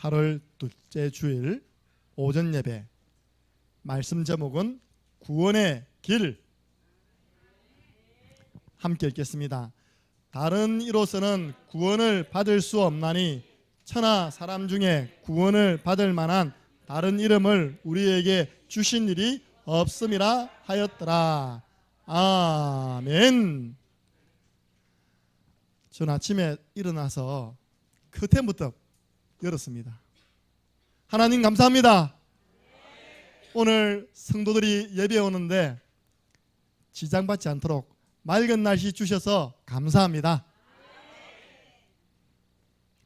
8월 둘째 주일 오전 예배 말씀 제목은 구원의 길. 함께 읽겠습니다. 다른 이로서는 구원을 받을 수 없나니 천하 사람 중에 구원을 받을 만한 다른 이름을 우리에게 주신 일이 없음이라 하였더라. 아멘. 전 아침에 일어나서 커튼부터 열었습니다. 하나님 감사합니다. 오늘 성도들이 예배 오는데 지장받지 않도록 맑은 날씨 주셔서 감사합니다.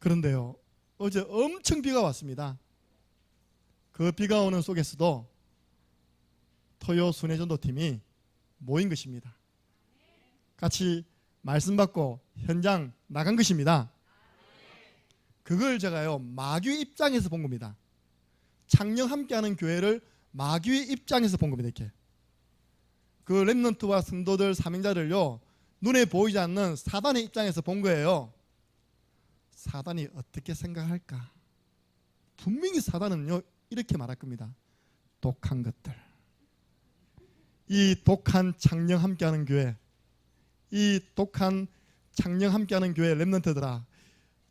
그런데요, 어제 엄청 비가 왔습니다. 그 비가 오는 속에서도 토요 순회전도팀이 모인 것입니다. 같이 말씀 받고 현장 나간 것입니다. 그걸 제가요 마귀 입장에서 본 겁니다. 창녕 함께하는 교회를 마귀 입장에서 본 겁니다. 이렇게 그 렘넌트와 성도들 사명자들요 눈에 보이지 않는 사단의 입장에서 본 거예요. 사단이 어떻게 생각할까? 분명히 사단은요 이렇게 말할 겁니다. 독한 것들, 이 독한 창녕 함께하는 교회, 이 독한 창녕 함께하는 교회 렘넌트들아,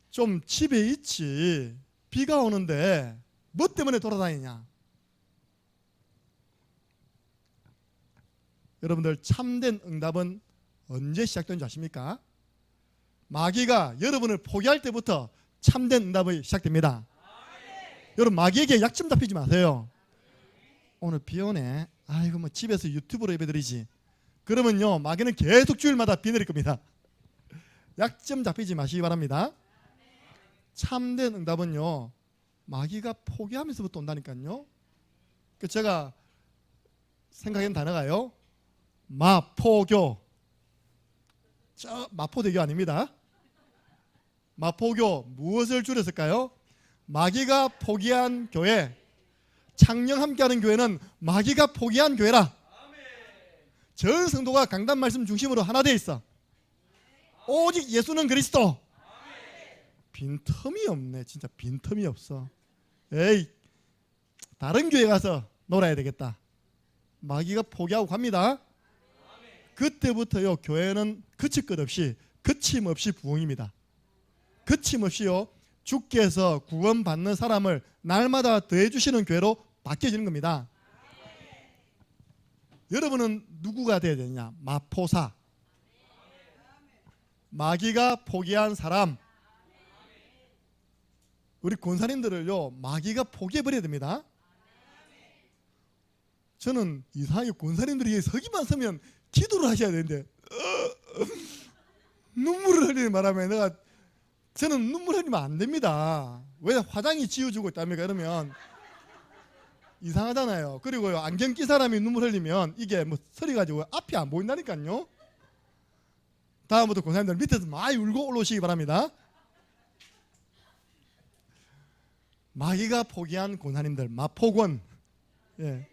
좀 집에 있지. 비가 오는데 뭐 때문에 돌아다니냐? 여러분들, 참된 응답은 언제 시작된지 아십니까? 마귀가 여러분을 포기할 때부터 참된 응답이 시작됩니다. 여러분, 마귀에게 약점 잡히지 마세요. 오늘 비 오네. 아이고 뭐 집에서 유튜브로 예배드리지. 그러면요 마귀는 계속 주일마다 비 내릴 겁니다. 약점 잡히지 마시기 바랍니다. 참된 응답은요 마귀가 포기하면서부터 온다니까요. 제가 생각한 단어가요 마포교. 저 마포대교 아닙니다. 마포교 무엇을 줄였을까요? 마귀가 포기한 교회. 창녕 함께하는 교회는 마귀가 포기한 교회라. 전 성도가 강단 말씀 중심으로 하나 되어 있어. 오직 예수는 그리스도. 빈틈이 없네. 진짜 빈틈이 없어. 에이, 다른 교회 가서 놀아야 되겠다. 마귀가 포기하고 갑니다. 그때부터요 교회는 그칠 것 없이 거침없이 부흥입니다. 거침없이요 주께서 구원받는 사람을 날마다 더해주시는 교회로 바뀌어지는 겁니다. 여러분은 누구가 되어야 되느냐? 마포사. 마귀가 포기한 사람. 우리 권사님들을요 마귀가 포기해버려야 됩니다. 저는 이상하게 권사님들이 서기만 서면 기도를 하셔야 되는데 눈물을 흘리는 바람에 저는 눈물 흘리면 안 됩니다. 왜? 화장이 지워주고 있답니까? 그러면 이상하잖아요. 그리고요 안경 낀 사람이 눈물 흘리면 이게 뭐 서리가지고 앞이 안 보인다니까요. 다음부터 권사님들 밑에서 많이 울고 올라오시기 바랍니다. 마귀가 포기한 권사님들, 마포권. 예.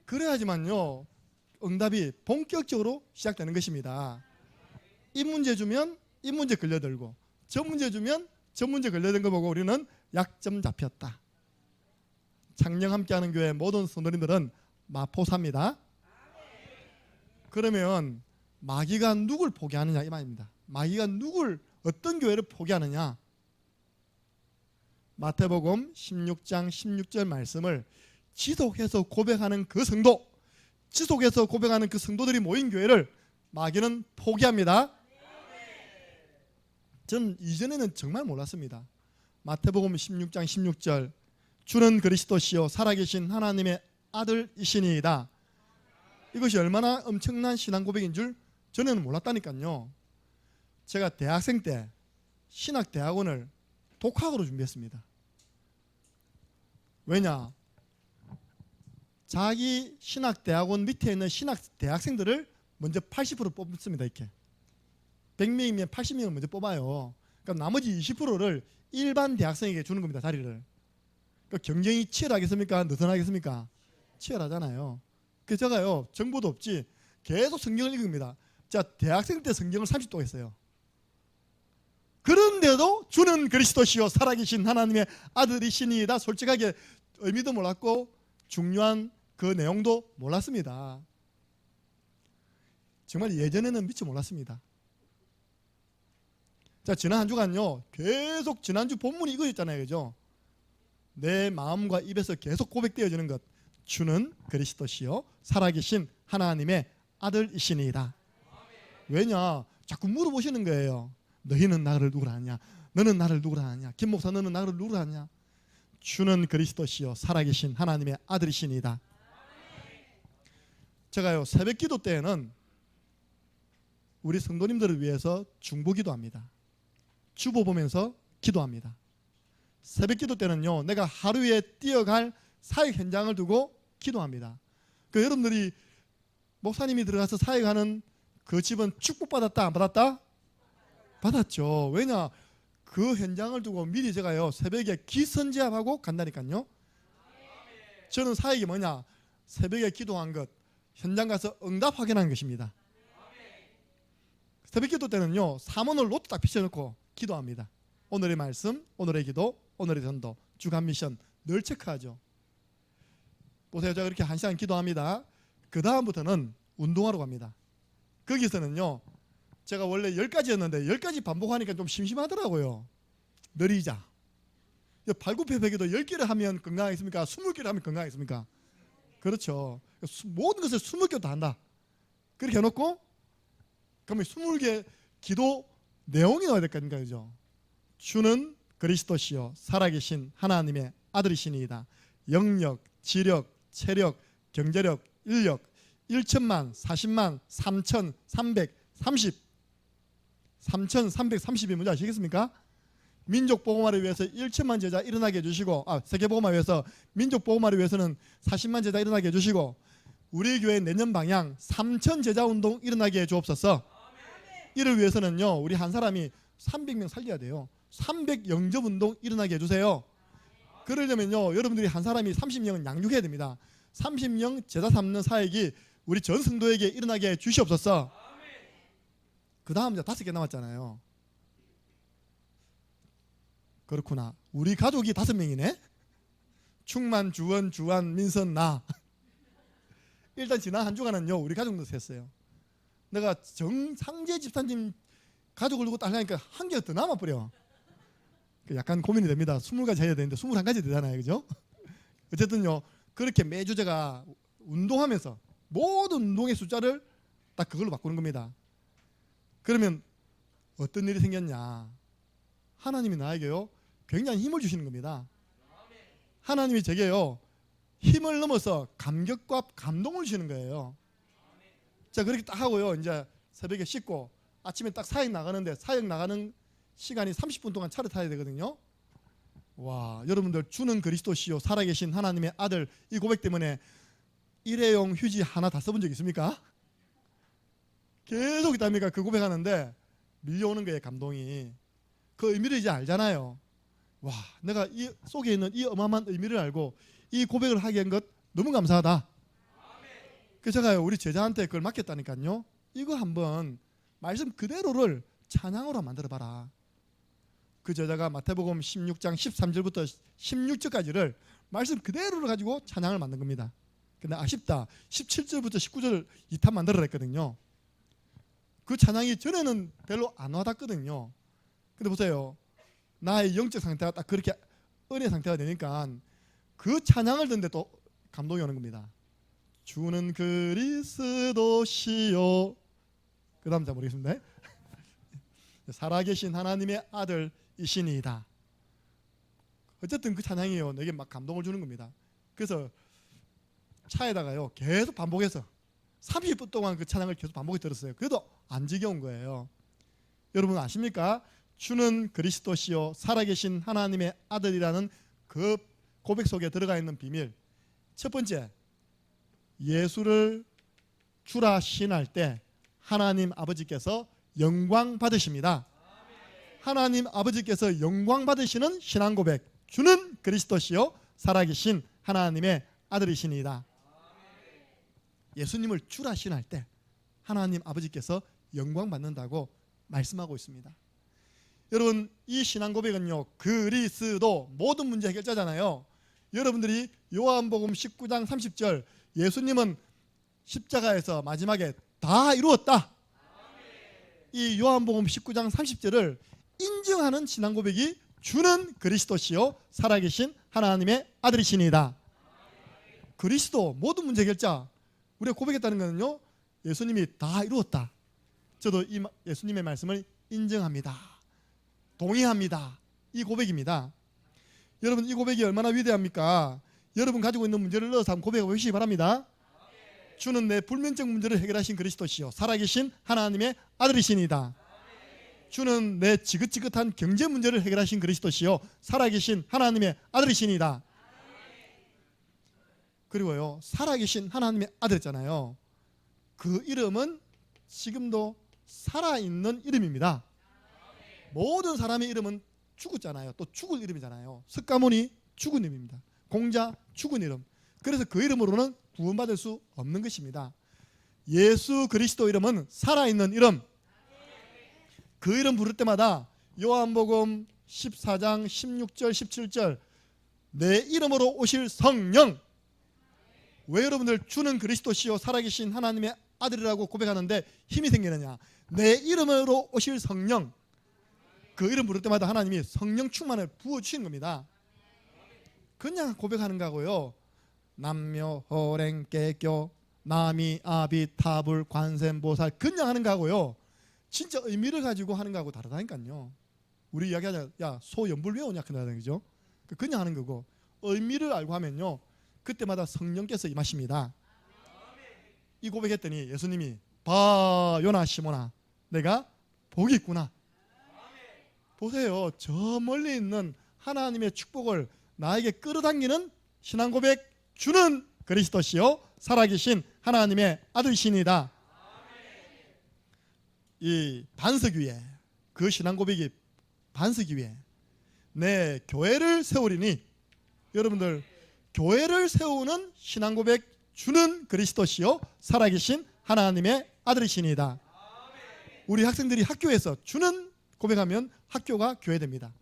그래야지만요 응답이 본격적으로 시작되는 것입니다. 이 문제 주면 이 문제 걸려들고, 저 문제 주면 저 문제 걸려든 거 보고 우리는 약점 잡혔다. 창녕 함께하는 교회 모든 성도님들은 마포사입니다. 그러면 마귀가 누굴 포기하느냐 이 말입니다. 마귀가 어떤 교회를 포기하느냐? 마태복음 16장 16절 말씀을 지속해서 고백하는 그 성도, 지속해서 고백하는 그 성도들이 모인 교회를 마귀는 포기합니다. 저는 이전에는 정말 몰랐습니다. 마태복음 16장 16절 주는 그리스도시요 살아계신 하나님의 아들이시니이다. 이것이 얼마나 엄청난 신앙 고백인 줄 저는 몰랐다니까요. 제가 대학생 때 신학대학원을 독학으로 준비했습니다. 왜냐? 자기 신학대학원 밑에 있는 신학대학생들을 먼저 80% 뽑습니다. 이렇게 100명이면 80명을 먼저 뽑아요. 그럼 나머지 20%를 일반 대학생에게 주는 겁니다. 자리를. 그러니까 경쟁이 치열하겠습니까? 느슨하겠습니까? 치열하잖아요. 그래서 제가요 정보도 없지 계속 성경을 읽습니다. 자, 대학생 때 성경을 30도 했어요. 그런데도 주는 그리스도시요 살아계신 하나님의 아들이시니이다. 솔직하게 의미도 몰랐고 중요한 그 내용도 몰랐습니다. 정말 예전에는 미처 몰랐습니다. 자, 지난 한 주간요 계속 지난주 본문이 이거였잖아요, 그죠? 내 마음과 입에서 계속 고백되어지는 것, 주는 그리스도시요 살아계신 하나님의 아들이시니이다. 왜냐? 자꾸 물어보시는 거예요. 너희는 나를 누구라 하냐? 너는 나를 누구라 하냐? 김 목사 너는 나를 누구라 하냐? 주는 그리스도시요 살아계신 하나님의 아들이시니이다. 제가요 새벽 기도 때에는 우리 성도님들을 위해서 중보기도합니다. 주보 보면서 기도합니다. 새벽 기도 때는요 내가 하루에 뛰어갈 사역 현장을 두고 기도합니다. 그 여러분들이 목사님이 들어가서 사역하는 그 집은 축복받았다 안 받았다? 받았죠. 왜냐? 그 현장을 두고 미리 제가요 새벽에 기선제압하고 간다니까요. 저는 사역이 뭐냐? 새벽에 기도한 것 현장 가서 응답 확인하는 것입니다. 새벽 기도 때는요 사문을 노트 딱 비춰놓고 기도합니다. 오늘의 말씀, 오늘의 기도, 오늘의 전도, 주간 미션 늘 체크하죠. 보세요, 제가 그렇게 1시간 기도합니다. 그 다음부터는 운동하러 갑니다. 거기서는요 제가 원래 10가지였는데 10가지 반복하니까 좀 심심하더라고요. 느리자. 발굽혀펴기도 10개를 하면 건강하겠습니까? 20개를 하면 건강하겠습니까? 그렇죠. 모든 것을 20개도 다 한다. 그렇게 해놓고 그러면 20개 기도 내용이 나와야 될 거 아닙니까? 그죠? 주는 그리스도시요 살아계신 하나님의 아들이시니이다. 영력, 지력, 체력, 경제력, 인력 1천만, 40만, 3,330 3,330이 뭔지 아시겠습니까? 민족복음화를 위해서 1천만 제자 일어나게 해주시고 세계복음화 위해서 민족복음화를 위해서는 40만 제자 일어나게 해주시고 우리 교회 내년 방향 3천 제자 운동 일어나게 해주옵소서. 이를 위해서는요 우리 한 사람이 300명 살려야 돼요. 300 영접 운동 일어나게 해주세요. 그러려면요 여러분들이 한 사람이 30명은 양육해야 됩니다. 30명 제자 삼는 사역이 우리 전 성도에게 일어나게 해 주시옵소서. 그 다음 이제 5개 남았잖아요. 그렇구나. 우리 가족이 5명이네. 충만, 주원, 주한, 민선, 나. 일단 지난 한 주간은요 우리 가족도 셌어요. 내가 정상재 집사님 가족을 두고 딱 하니까 한 개가 더 남아버려. 약간 고민이 됩니다. 20가지 해야 되는데 21가지 되잖아요, 그죠? 어쨌든요 그렇게 매주 제가 운동하면서 모든 운동의 숫자를 딱 그걸로 바꾸는 겁니다. 그러면 어떤 일이 생겼냐? 하나님이 나에게요 굉장히 힘을 주시는 겁니다. 하나님이 제게요 힘을 넘어서 감격과 감동을 주시는 거예요. 자, 그렇게 딱 하고요 이제 새벽에 씻고 아침에 딱 사역 나가는데 사역 나가는 시간이 30분 동안 차를 타야 되거든요. 와, 여러분들 주는 그리스도시요 살아계신 하나님의 아들 이 고백 때문에 일회용 휴지 하나 다 써본 적 있습니까? 계속 있답니까? 그 고백하는데 밀려오는 거예요, 감동이. 그 의미를 이제 알잖아요. 와, 내가 이 속에 있는 이 어마어마한 의미를 알고 이 고백을 하게 한 것 너무 감사하다. 그래서 제가 우리 제자한테 그걸 맡겼다니까요. 이거 한번 말씀 그대로를 찬양으로 만들어봐라. 그 제자가 마태복음 16장 13절부터 16절까지를 말씀 그대로를 가지고 찬양을 만든 겁니다. 근데 아쉽다. 17절부터 19절 2탄 만들어라 했거든요. 그 찬양이 전에는 별로 안 와닿거든요. 근데 보세요. 나의 영적 상태가 딱 그렇게 은혜 상태가 되니까 그 찬양을 듣는데 또 감동이 오는 겁니다. 주는 그리스도시요. 그 다음 잘 모르겠습니다. 살아계신 하나님의 아들이시니이다. 어쨌든 그 찬양이요 내게 막 감동을 주는 겁니다. 그래서 차에다가요 계속 반복해서 30분 동안 그 찬양을 계속 반복해 들었어요. 그래도 안 지겨운 거예요. 여러분 아십니까? 주는 그리스도시요 살아계신 하나님의 아들이라는 그 고백 속에 들어가 있는 비밀. 첫 번째, 예수를 주라 시인할 때 하나님 아버지께서 영광 받으십니다. 하나님 아버지께서 영광 받으시는 신앙 고백. 주는 그리스도시요 살아계신 하나님의 아들이시니이다. 예수님을 주라 시인할 때 하나님 아버지께서 영광 받는다고 말씀하고 있습니다. 여러분 이 신앙 고백은요 그리스도 모든 문제 해결자잖아요. 여러분들이 요한복음 19장 30절 예수님은 십자가에서 마지막에 다 이루었다. 이 요한복음 19장 30절을 인정하는 신앙 고백이 주는 그리스도시요 살아계신 하나님의 아들이시니이다. 그리스도 모든 문제 해결자 우리가 고백했다는 것은요 예수님이 다 이루었다. 저도 이 예수님의 말씀을 인정합니다. 동의합니다. 이 고백입니다. 여러분 이 고백이 얼마나 위대합니까? 여러분 가지고 있는 문제를 넣어서 한번 고백해 보시기 바랍니다. 주는 내 불면증 문제를 해결하신 그리스도시요 살아계신 하나님의 아들이시니이다. 주는 내 지긋지긋한 경제 문제를 해결하신 그리스도시요 살아계신 하나님의 아들이시니이다. 그리고요 살아계신 하나님의 아들이잖아요. 그 이름은 지금도 살아있는 이름입니다. 모든 사람의 이름은 죽었잖아요. 또 죽을 이름이잖아요. 석가모니 죽은 이름입니다. 공자 죽은 이름. 그래서 그 이름으로는 구원받을 수 없는 것입니다. 예수 그리스도 이름은 살아있는 이름. 그 이름 부를 때마다 요한복음 14장 16절 17절 내 이름으로 오실 성령. 왜 여러분들 주는 그리스도시요 살아계신 하나님의 아들이라고 고백하는데 힘이 생기느냐? 내 이름으로 오실 성령. 그 이름 부를 때마다 하나님이 성령 충만을 부어주시는 겁니다. 그냥 고백하는 거고요. 남묘 호랭 깨교 나미 아비 타불 관세음보살 그냥 하는 거고요. 진짜 의미를 가지고 하는 거하고 다르다니까요. 우리 이야기하자 야 소연불 외우냐 그러는 거죠. 그냥 하는 거고 의미를 알고 하면요 그때마다 성령께서 임하십니다. 이 고백했더니 예수님이 봐 요나 시모나 내가 복이 있구나. 보세요. 저 멀리 있는 하나님의 축복을 나에게 끌어당기는 신앙 고백 주는 그리스도시요 살아계신 하나님의 아들이시니이다. 이 반석 위에 그 신앙 고백이 반석 위에 내 교회를 세우리니 여러분들 교회를 세우는 신앙 고백 주는 그리스도시요 살아계신 하나님의 아들이시니이다. 우리 학생들이 학교에서 주는 고백하면 학교가 교회됩니다.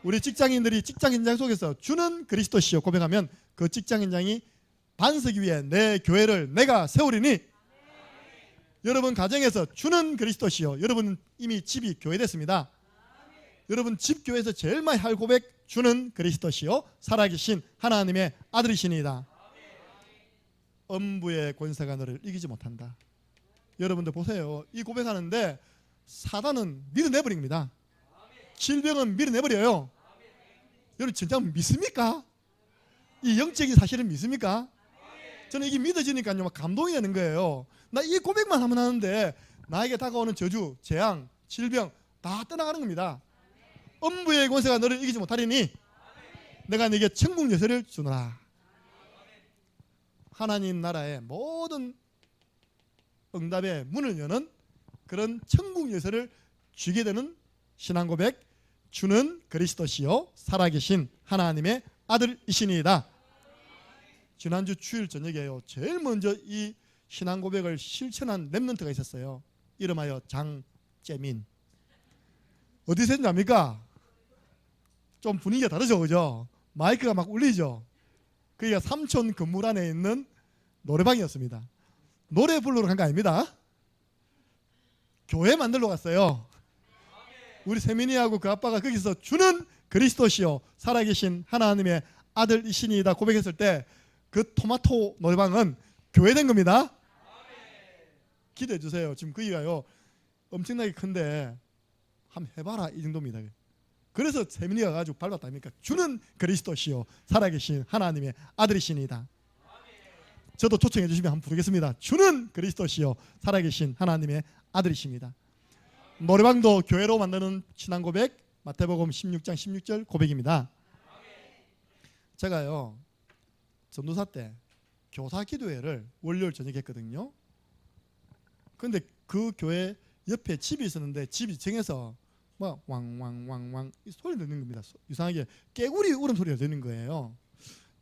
우리 직장인들이 직장 현장 속에서 주는 그리스도시요 고백하면 그 직장 현장이 반석 위에 내 교회를 내가 세우리니. 여러분 가정에서 주는 그리스도시요 여러분은 이미 집이 교회됐습니다. 여러분 집 교회에서 제일 많이 할 고백 주는 그리스도시요 살아계신 하나님의 아들이시니이다. 음부의 권세가 너를 이기지 못한다. 여러분들 보세요. 이 고백하는데 사단은 밀어내버립니다. 질병은 밀어내버려요. 여러분 진짜 믿습니까? 이 영적인 사실을 믿습니까? 저는 이게 믿어지니까요 막 감동이 되는 거예요. 나 이 고백만 하면 하는데 나에게 다가오는 저주, 재앙, 질병 다 떠나가는 겁니다. 음부의 권세가 너를 이기지 못하리니 내가 네게 천국 열쇠를 주노라. 하나님 나라의 모든 응답의 문을 여는 그런 천국 열쇠를 주게 되는 신앙 고백 주는 그리스도시요 살아계신 하나님의 아들이시니이다. 지난주 주일 저녁에요 제일 먼저 이 신앙 고백을 실천한 렘넌트가 있었어요. 이름하여 장재민. 어디서 했는지 압니까? 좀 분위기가 다르죠, 그죠? 마이크가 막 울리죠. 그게 삼촌 건물 안에 있는 노래방이었습니다. 노래 부르러 간 거 아닙니다. 교회 만들러 갔어요. 우리 세민이하고 그 아빠가 거기서 주는 그리스도시요 살아계신 하나님의 아들이시니이다 고백했을 때 그 토마토 노래방은 교회된 겁니다. 기대해 주세요. 지금 거기가요 엄청나게 큰데 한번 해봐라 이 정도입니다. 그래서 세민이가 가지고 밟았다니까. 주는 그리스도시요 살아계신 하나님의 아들이시니이다. 저도 초청해 주시면 한번 부르겠습니다. 주는 그리스도시요 살아계신 하나님의 아들이십니다. 노래방도 교회로 만드는 신앙 고백 마태복음 16장 16절 고백입니다. 제가요 전도사 때 교사 기도회를 월요일 저녁에 했거든요. 그런데 그 교회 옆에 집이 있었는데 집 2층에서 막 왕왕왕왕 소리 듣는 겁니다. 이상하게 깨구리 울음소리가 들리는 거예요.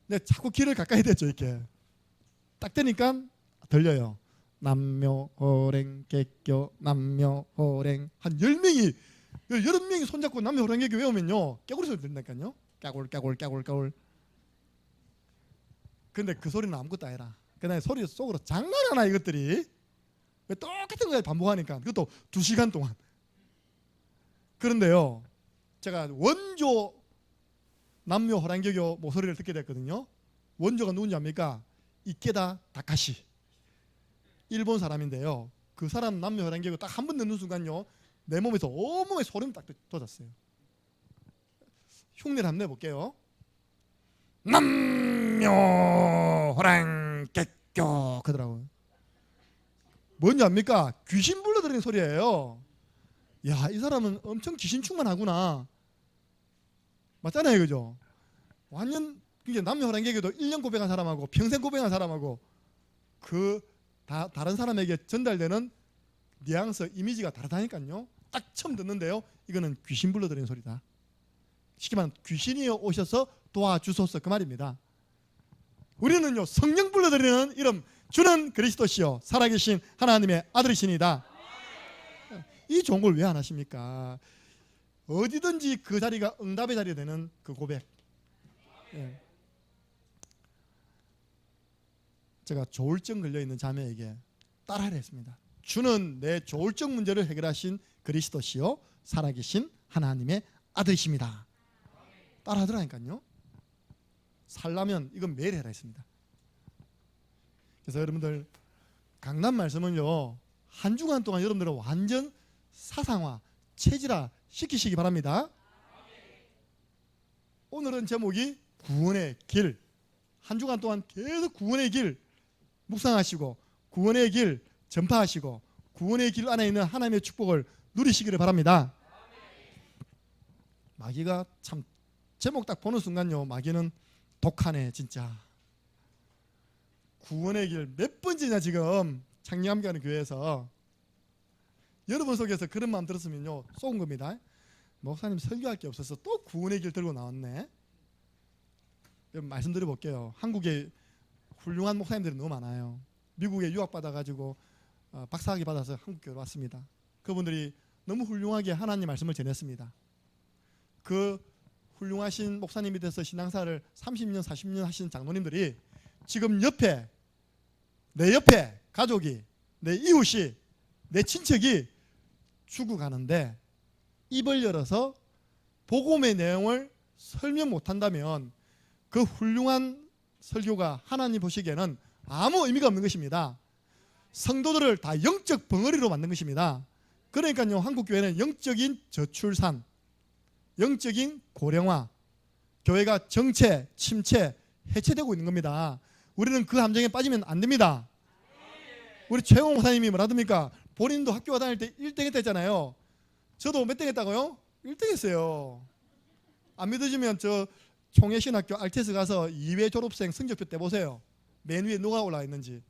근데 자꾸 귀를 가까이 대죠. 이렇게 딱 대니까 들려요. 남묘호랭 개교 남묘호랭 한 10명이 여러 명이 손잡고 남녀 호랑이교 외우면요 깨구리 소리 들린다니까요. 깨굴 깨굴 깨굴 깨굴. 근데 그 소리는 아무것도 아니라 그다음에 소리 속으로 장난하나 이것들이 똑같은 걸 반복하니까 그것도 2시간 동안. 그런데요 제가 원조 남묘 호랑이교 모서리를 듣게 됐거든요. 원조가 누군지 압니까? 이케다 다카시, 일본 사람인데요. 그 사람 남묘 호랑이교 딱 한 번 듣는 순간요 내 몸에서 온몸에 소름이 딱 돋았어요. 흉내를 한번 내볼게요. 남묘 호랑이교 그러더라고요. 뭔지 압니까? 귀신 불러들이는 소리예요. 야, 이 사람은 엄청 귀신 충만하구나. 맞잖아요, 그죠? 완전 그게 남녀 호랑이교도 1년 고백한 사람하고 평생 고백한 사람하고 그 다른 사람에게 전달되는 뉘앙스, 이미지가 다르다니까요. 딱 처음 듣는데요, 이거는 귀신 불러들이는 소리다. 쉽게 말하면 귀신이 오셔서 도와주소서 그 말입니다. 우리는요 성령 불러들이는 이름 주는 그리스도시요 살아계신 하나님의 아들이시니다. 이 좋은 걸 왜 안 하십니까? 어디든지 그 자리가 응답의 자리가 되는 그 고백. 예. 제가 조울증 걸려있는 자매에게 따라하려 했습니다. 주는 내 조울증 문제를 해결하신 그리스도시요 살아계신 하나님의 아들이십니다. 따라하더라니까요. 살라면 이건 매일 해라 했습니다. 그래서 여러분들 강단 말씀은요 한 주간 동안 여러분들은 완전 사상화, 체질화 시키시기 바랍니다. 오늘은 제목이 구원의 길. 한 주간 동안 계속 구원의 길 묵상하시고 구원의 길 전파하시고 구원의 길 안에 있는 하나님의 축복을 누리시기를 바랍니다. 마귀가 참 제목 딱 보는 순간요 마귀는 독하네 진짜. 구원의 길 몇 번째냐 지금 창녕함교하는 교회에서 여러분 속에서 그런 마음 들었으면요 쏘은 겁니다. 목사님 설교할 게 없어서 또 구원의 길 들고 나왔네. 말씀드려 볼게요. 한국에 훌륭한 목사님들이 너무 많아요. 미국에 유학 받아가지고 박사학위 받아서 한국교회로 왔습니다. 그분들이 너무 훌륭하게 하나님 말씀을 전했습니다. 그 훌륭하신 목사님이 돼서 신앙사를 30년 40년 하시는 장로님들이 지금 옆에 내 옆에 가족이 내 이웃이 내 친척이 죽어가는데 입을 열어서 복음의 내용을 설명 못한다면 그 훌륭한 설교가 하나님 보시기에는 아무 의미가 없는 것입니다. 성도들을 다 영적 벙어리로 만든 것입니다. 그러니까요 한국교회는 영적인 저출산, 영적인 고령화, 교회가 정체, 침체, 해체되고 있는 겁니다. 우리는 그 함정에 빠지면 안 됩니다. 우리 최홍 목사님이 뭐라듭니까? 본인도 학교 다닐 때 1등 했다 했잖아요. 저도 몇 등 했다고요? 1등 했어요. 안 믿으시면 저 총회신학교 RTS 가서 2회 졸업생 성적표 떼보세요. 맨 위에 누가 올라와 있는지.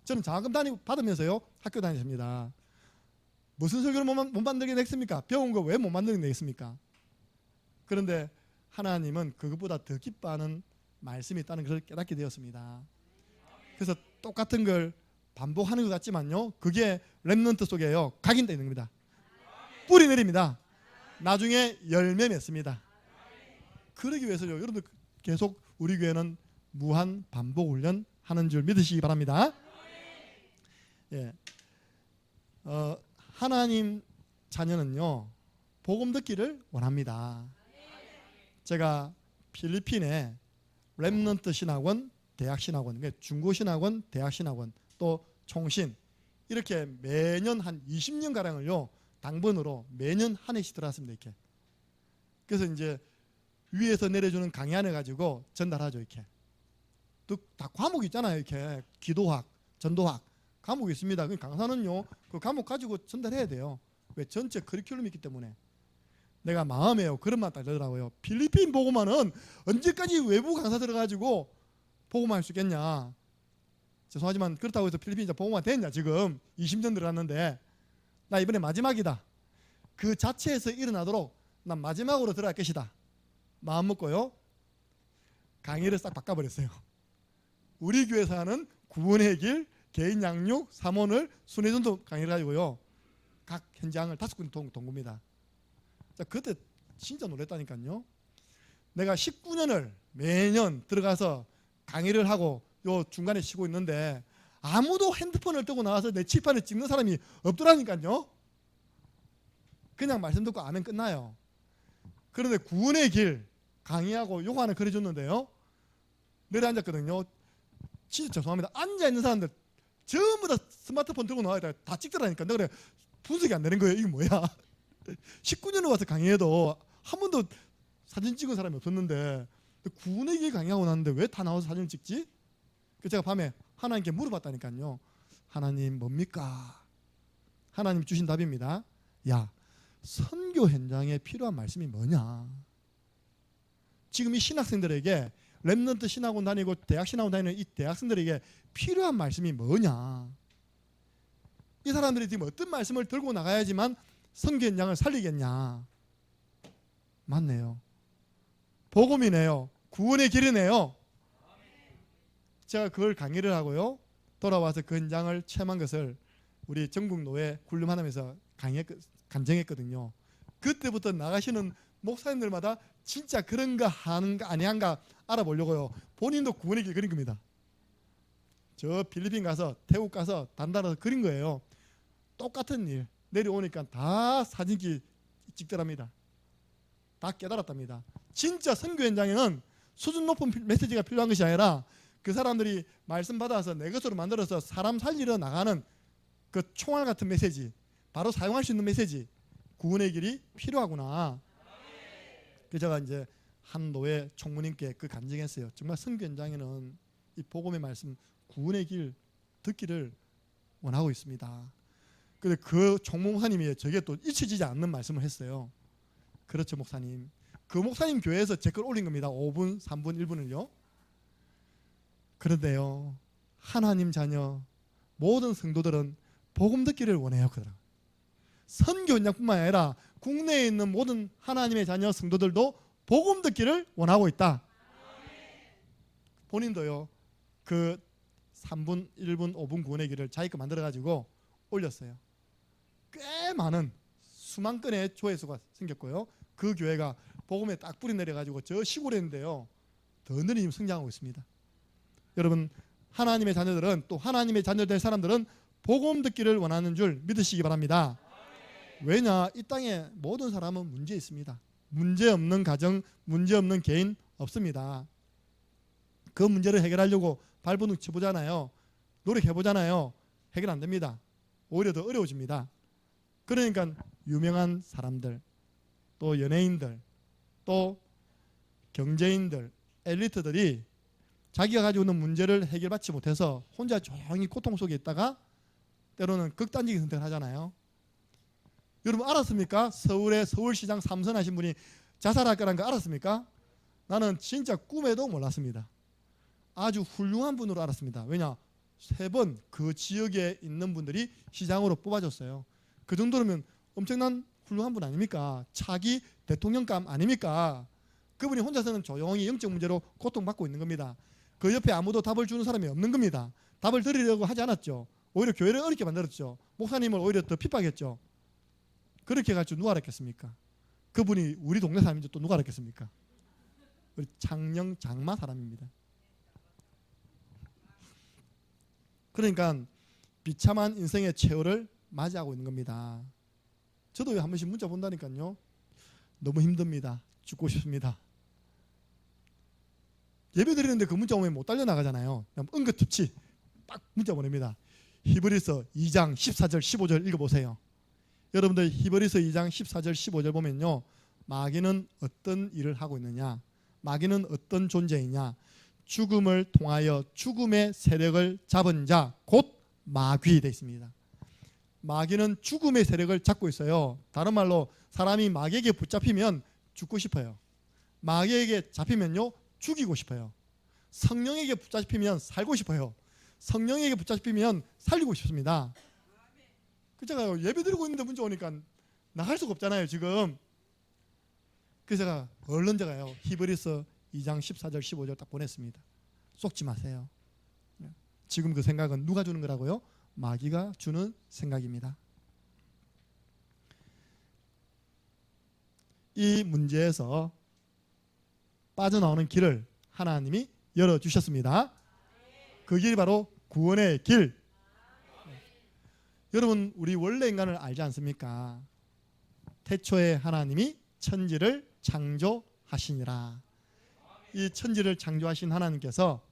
저는 장학금 받으면서요 학교 다녔습니다. 무슨 설교를 못 만들게 냈습니까? 배운 거 왜 못 만들게 냈습니까? 그런데 하나님은 그것보다 더 기뻐하는 말씀이 있다는 것을 깨닫게 되었습니다. 그래서 똑같은 걸 반복하는 것 같지만요 그게 렘넌트 속에요 각인되어 있는 겁니다. 뿌리 내립니다. 나중에 열매 맺습니다. 그러기 위해서요 여러분들 계속 우리 교회는 무한 반복 훈련 하는 줄 믿으시기 바랍니다. 예. 하나님 자녀는요 복음 듣기를 원합니다. 제가 필리핀에 렘넌트 신학원, 대학 신학원, 중고 신학원, 대학 신학원, 또 총신 이렇게 매년 한 20년 가량을요 당번으로 매년 한 해씩 들어왔습니다. 이렇게. 그래서 이제 위에서 내려주는 강연을 가지고 전달하죠. 이렇게. 또 다 과목이 있잖아요. 이렇게 기도학, 전도학 과목이 있습니다. 그 강사는요 그 과목 가지고 전달해야 돼요. 왜? 전체 커리큘럼이 있기 때문에. 내가 마음에요 그런 말 딱 들더라고요. 필리핀 복음화는 언제까지 외부 강사 들어가지고 복음화할 수 있겠냐. 죄송하지만 그렇다고 해서 필리핀 복음화 됐냐. 지금 20년 들어갔는데 나 이번에 마지막이다. 그 자체에서 일어나도록 난 마지막으로 들어갈 것이다. 마음 먹고요 강의를 싹 바꿔버렸어요. 우리 교회에서 하는 구원의 길, 개인 양육, 삼원을 순회전도 강의를 가지고요 각 현장을 5군데 돈 겁니다. 그때 진짜 놀랬다니까요. 내가 19년을 매년 들어가서 강의를 하고 요 중간에 쉬고 있는데 아무도 핸드폰을 들고 나와서 내 칠판을 찍는 사람이 없더라니까요. 그냥 말씀 듣고 아멘 끝나요. 그런데 구원의 길 강의하고 요거 하나 그려줬는데요. 내려 앉았거든요. 진짜 죄송합니다. 앉아있는 사람들 전부 다 스마트폰 들고 나와야 다 찍더라니까. 내가 그래 분석이 안 되는 거예요. 이게 뭐야. 19년을 와서 강의해도 한 번도 사진 찍은 사람이 없었는데 구원의 길 강의하고 났는데 왜 다 나와서 사진을 찍지? 그래서 제가 밤에 하나님께 물어봤다니까요. 하나님 뭡니까? 하나님 주신 답입니다. 야, 선교 현장에 필요한 말씀이 뭐냐? 지금 이 신학생들에게 렘넌트 신학원 다니고 대학 신학원 다니는 이 대학생들에게 필요한 말씀이 뭐냐? 이 사람들이 지금 어떤 말씀을 들고 나가야지만 선교 현장을 살리겠냐? 맞네요. 복음이네요. 구원의 길이네요. 제가 그걸 강의를 하고요. 돌아와서 그 현장을 체험한 것을 우리 전국노회 굴림하나면서 간증했거든요. 그때부터 나가시는 목사님들마다 진짜 그런가 하는가 아니한가 알아보려고요. 본인도 구원의 길 그린 겁니다. 저 필리핀 가서 태국 가서 단단해서 그린 거예요. 똑같은 일 내려오니까 다 사진기 찍더랍니다. 다 깨달았답니다. 진짜 선교 현장에는 수준 높은 메시지가 필요한 것이 아니라 그 사람들이 말씀 받아서 내 것으로 만들어서 사람 살리러 나가는 그 총알 같은 메시지, 바로 사용할 수 있는 메시지, 구원의 길이 필요하구나. 그래서 제가 이제 한 노회 총무님께 그 간증했어요. 정말 선교 현장에는 이 복음의 말씀, 구원의 길 듣기를 원하고 있습니다. 근데 그 총무 목사님이 저게 또 잊혀지지 않는 말씀을 했어요. 그렇죠, 목사님. 그 목사님 교회에서 제 걸 올린 겁니다. 5분, 3분, 1분을요. 그런데요, 하나님 자녀 모든 성도들은 복음 듣기를 원해요. 그러더라. 선교 현장뿐만 아니라 국내에 있는 모든 하나님의 자녀 성도들도 복음 듣기를 원하고 있다. 본인도요, 그 3분, 1분, 5분 구원의 길을 자기 거 만들어가지고 올렸어요. 꽤 많은 수만 건의 조회수가 생겼고요. 그 교회가 복음에 딱 뿌리 내려가지고 저 시골에 있는데요, 더 늘이 성장하고 있습니다. 여러분, 하나님의 자녀들은, 또 하나님의 자녀 될 사람들은 복음 듣기를 원하는 줄 믿으시기 바랍니다. 왜냐, 이 땅에 모든 사람은 문제 있습니다. 문제 없는 가정, 문제 없는 개인 없습니다. 그 문제를 해결하려고 발버둥 쳐보잖아요. 노력해보잖아요. 해결 안 됩니다. 오히려 더 어려워집니다. 그러니까 유명한 사람들, 또 연예인들, 또 경제인들, 엘리트들이 자기가 가지고 있는 문제를 해결받지 못해서 혼자 조용히 고통 속에 있다가 때로는 극단적인 선택을 하잖아요. 여러분 알았습니까? 서울의 서울시장 3선 하신 분이 자살할 거라는 거 알았습니까? 나는 진짜 꿈에도 몰랐습니다. 아주 훌륭한 분으로 알았습니다. 왜냐? 3번 그 지역에 있는 분들이 시장으로 뽑아줬어요. 그 정도면 엄청난 훌륭한 분 아닙니까? 차기 대통령감 아닙니까? 그분이 혼자서는 조용히 영적 문제로 고통받고 있는 겁니다. 그 옆에 아무도 답을 주는 사람이 없는 겁니다. 답을 드리려고 하지 않았죠. 오히려 교회를 어렵게 만들었죠. 목사님을 오히려 더 핍박했죠. 그렇게 해가지고 누가 알았겠습니까? 그분이 우리 동네 사람인지 또 누가 알았겠습니까? 우리 창녕 장마 사람입니다. 그러니까 비참한 인생의 최후를 맞이하고 있는 겁니다. 저도 한 번씩 문자 본다니까요. 너무 힘듭니다. 죽고 싶습니다. 예배 드리는데 그 문자 오면 못 달려나가잖아요. 응급처치 딱 문자 보냅니다. 히브리서 2장 14절 15절 읽어보세요. 여러분들 히브리서 2장 14절 15절 보면요, 마귀는 어떤 일을 하고 있느냐, 마귀는 어떤 존재이냐, 죽음을 통하여 죽음의 세력을 잡은 자 곧 마귀 되어 있습니다. 마귀는 죽음의 세력을 잡고 있어요. 다른 말로 사람이 마귀에게 붙잡히면 죽고 싶어요. 마귀에게 잡히면요 죽이고 싶어요. 성령에게 붙잡히면 살고 싶어요. 성령에게 붙잡히면 살리고 싶습니다. 그렇잖아요. 예배 드리고 있는데 문자 오니까 나갈 수가 없잖아요 지금. 그래서 제가 얼른 제가요 히브리서 2장 14절 15절 딱 보냈습니다. 속지 마세요. 지금 그 생각은 누가 주는 거라고요? 마귀가 주는 생각입니다. 이 문제에서 빠져나오는 길을 하나님이 열어주셨습니다. 그 길이 바로 구원의 길. 여러분, 우리 원래 인간을 알지 않습니까? 태초에 하나님이 천지를 창조하시니라. 이 천지를 창조하신 하나님께서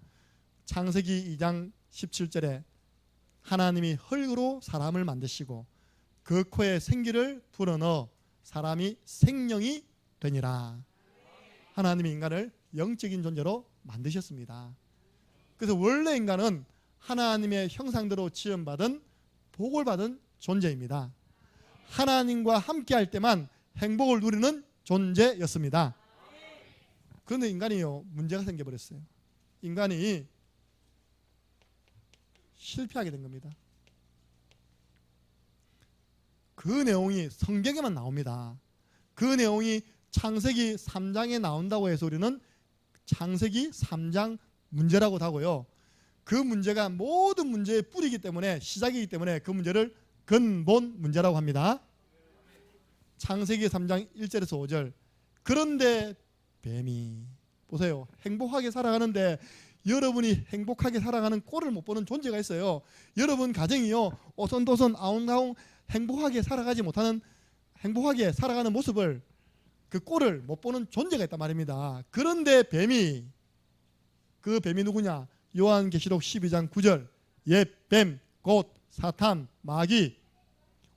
창세기 2장 17절에 하나님이 흙으로 사람을 만드시고 그 코에 생기를 불어넣어 사람이 생명이 되니라. 하나님이 인간을 영적인 존재로 만드셨습니다. 그래서 원래 인간은 하나님의 형상대로 지음받은 복을 받은 존재입니다. 하나님과 함께할 때만 행복을 누리는 존재였습니다. 그런데 인간이요, 문제가 생겨버렸어요. 인간이 실패하게 된 겁니다. 그 내용이 성경에만 나옵니다. 그 내용이 창세기 3장에 나온다고 해서 우리는 창세기 3장 문제라고 하고요. 그 문제가 모든 문제의 뿌리이기 때문에, 시작이기 때문에 그 문제를 근본 문제라고 합니다. 창세기 3장 1절에서 5절. 그런데 뱀이, 보세요, 행복하게 살아가는데 여러분이 행복하게 살아가는 꼴을 못 보는 존재가 있어요. 여러분 가정이요, 오손도손 아웅다웅 행복하게 살아가지 못하는, 행복하게 살아가는 모습을, 그 꼴을 못 보는 존재가 있단 말입니다. 그런데 뱀이, 그 뱀이 누구냐? 요한계시록 12장 9절. 옛 뱀, 곧 사탄, 마귀,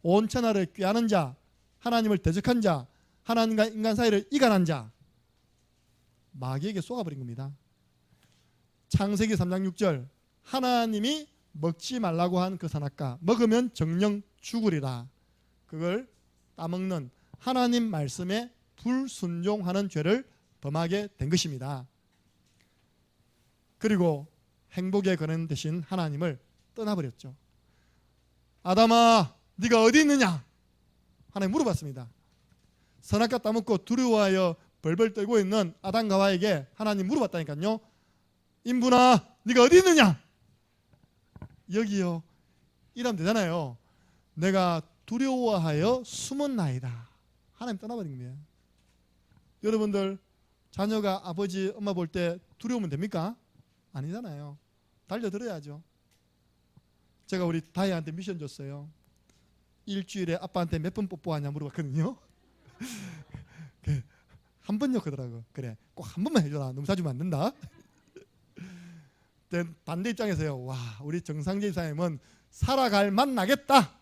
온 천하를 꾀하는 자, 하나님을 대적한 자, 하나님과 인간 사이를 이간한 자, 마귀에게 쏘아버린 겁니다. 창세기 3장 6절. 하나님이 먹지 말라고 한 그 선악과 먹으면 정령 죽으리라. 그걸 따먹는, 하나님 말씀에 불순종하는 죄를 범하게 된 것입니다. 그리고 행복의 근원 되신 하나님을 떠나버렸죠. 아담아, 네가 어디 있느냐? 하나님 물어봤습니다. 선악과 따먹고 두려워하여 벌벌 떨고 있는 아담과 하와에게 하나님 물어봤다니까요. 인분아, 네가 어디 있느냐? 여기요. 이러면 되잖아요. 내가 두려워하여 숨었나이다. 하나님 떠나버린 거예요. 여러분들 자녀가 아버지 엄마 볼 때 두려우면 됩니까? 아니잖아요. 달려들어야죠. 제가 우리 다혜한테 미션 줬어요. 일주일에 아빠한테 몇 번 뽀뽀하냐 물어봤거든요. 한 번요 그러더라고. 그래, 꼭 한 번만 해줘라. 너무 자주 안 된다. 반대 입장에서요, 와, 우리 정상재 이사님은 살아갈 맛 나겠다.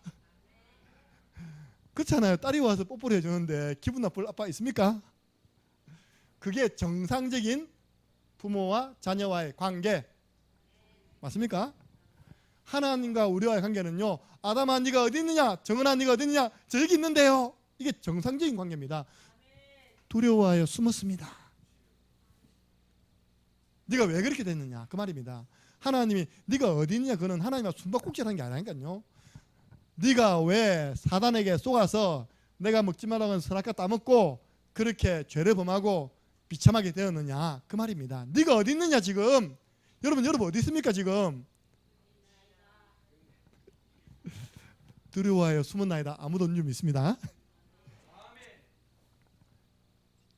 그렇잖아요. 딸이 와서 뽀뽀를 해주는데 기분 나쁠 아빠 있습니까? 그게 정상적인 부모와 자녀와의 관계 맞습니까? 하나님과 우리와의 관계는요, 아담아 네가 어디 있느냐, 정은아 네가 어디 있느냐, 저 여기 있는데요. 이게 정상적인 관계입니다. 두려워하여 숨었습니다. 네가 왜 그렇게 됐느냐 그 말입니다. 하나님이 네가 어디 있느냐, 그는 하나님과 숨바꼭질하는 게 아니라니까요. 네가 왜 사단에게 속아서 내가 먹지 말라고 한 선악과 따먹고 그렇게 죄를 범하고 비참하게 되었느냐 그 말입니다. 네가 어디 있느냐 지금. 여러분 어디 있습니까 지금? 두려워하여 숨었나이다. 아무도 없는 줄 믿습니다.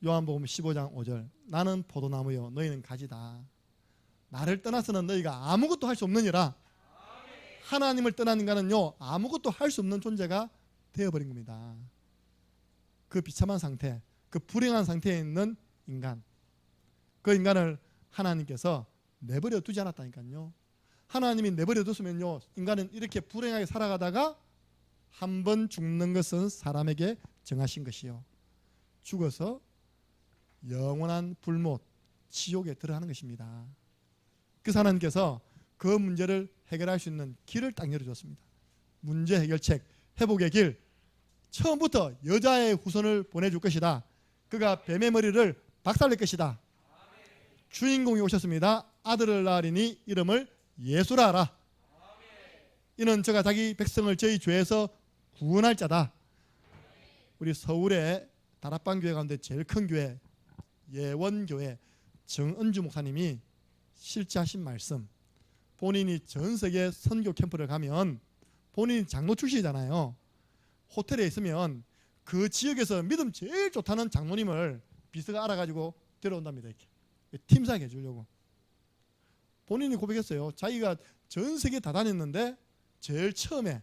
요한복음 15장 5절. 나는 포도나무요 너희는 가지다. 나를 떠나서는 너희가 아무것도 할 수 없느니라. 하나님을 떠난 인간은요 아무것도 할 수 없는 존재가 되어버린 겁니다. 그 비참한 상태, 그 불행한 상태에 있는 인간, 그 인간을 하나님께서 내버려 두지 않았다니까요. 하나님이 내버려 뒀으면요 인간은 이렇게 불행하게 살아가다가 한 번 죽는 것은 사람에게 정하신 것이요, 죽어서 영원한 불못 지옥에 들어가는 것입니다. 그 하나님께서 그 문제를 해결할 수 있는 길을 딱 열어줬습니다. 문제 해결책, 회복의 길. 처음부터 여자의 후손을 보내줄 것이다. 그가 뱀의 머리를 박살낼 것이다. 주인공이 오셨습니다. 아들을 낳으리니 이름을 예수라 하라. 이는 저가 자기 백성을 저희 죄에서 구원할 자다. 우리 서울의 다락방 교회 가운데 제일 큰 교회 예원교회 정은주 목사님이 실제하신 말씀, 본인이 전 세계 선교 캠프를 가면 본인이 장로 출신이잖아요. 호텔에 있으면 그 지역에서 믿음 제일 좋다는 장로님을 비서가 알아가지고 데려온답니다. 이렇게 팀사하게 해주려고. 본인이 고백했어요. 자기가 전 세계 다 다녔는데 제일 처음에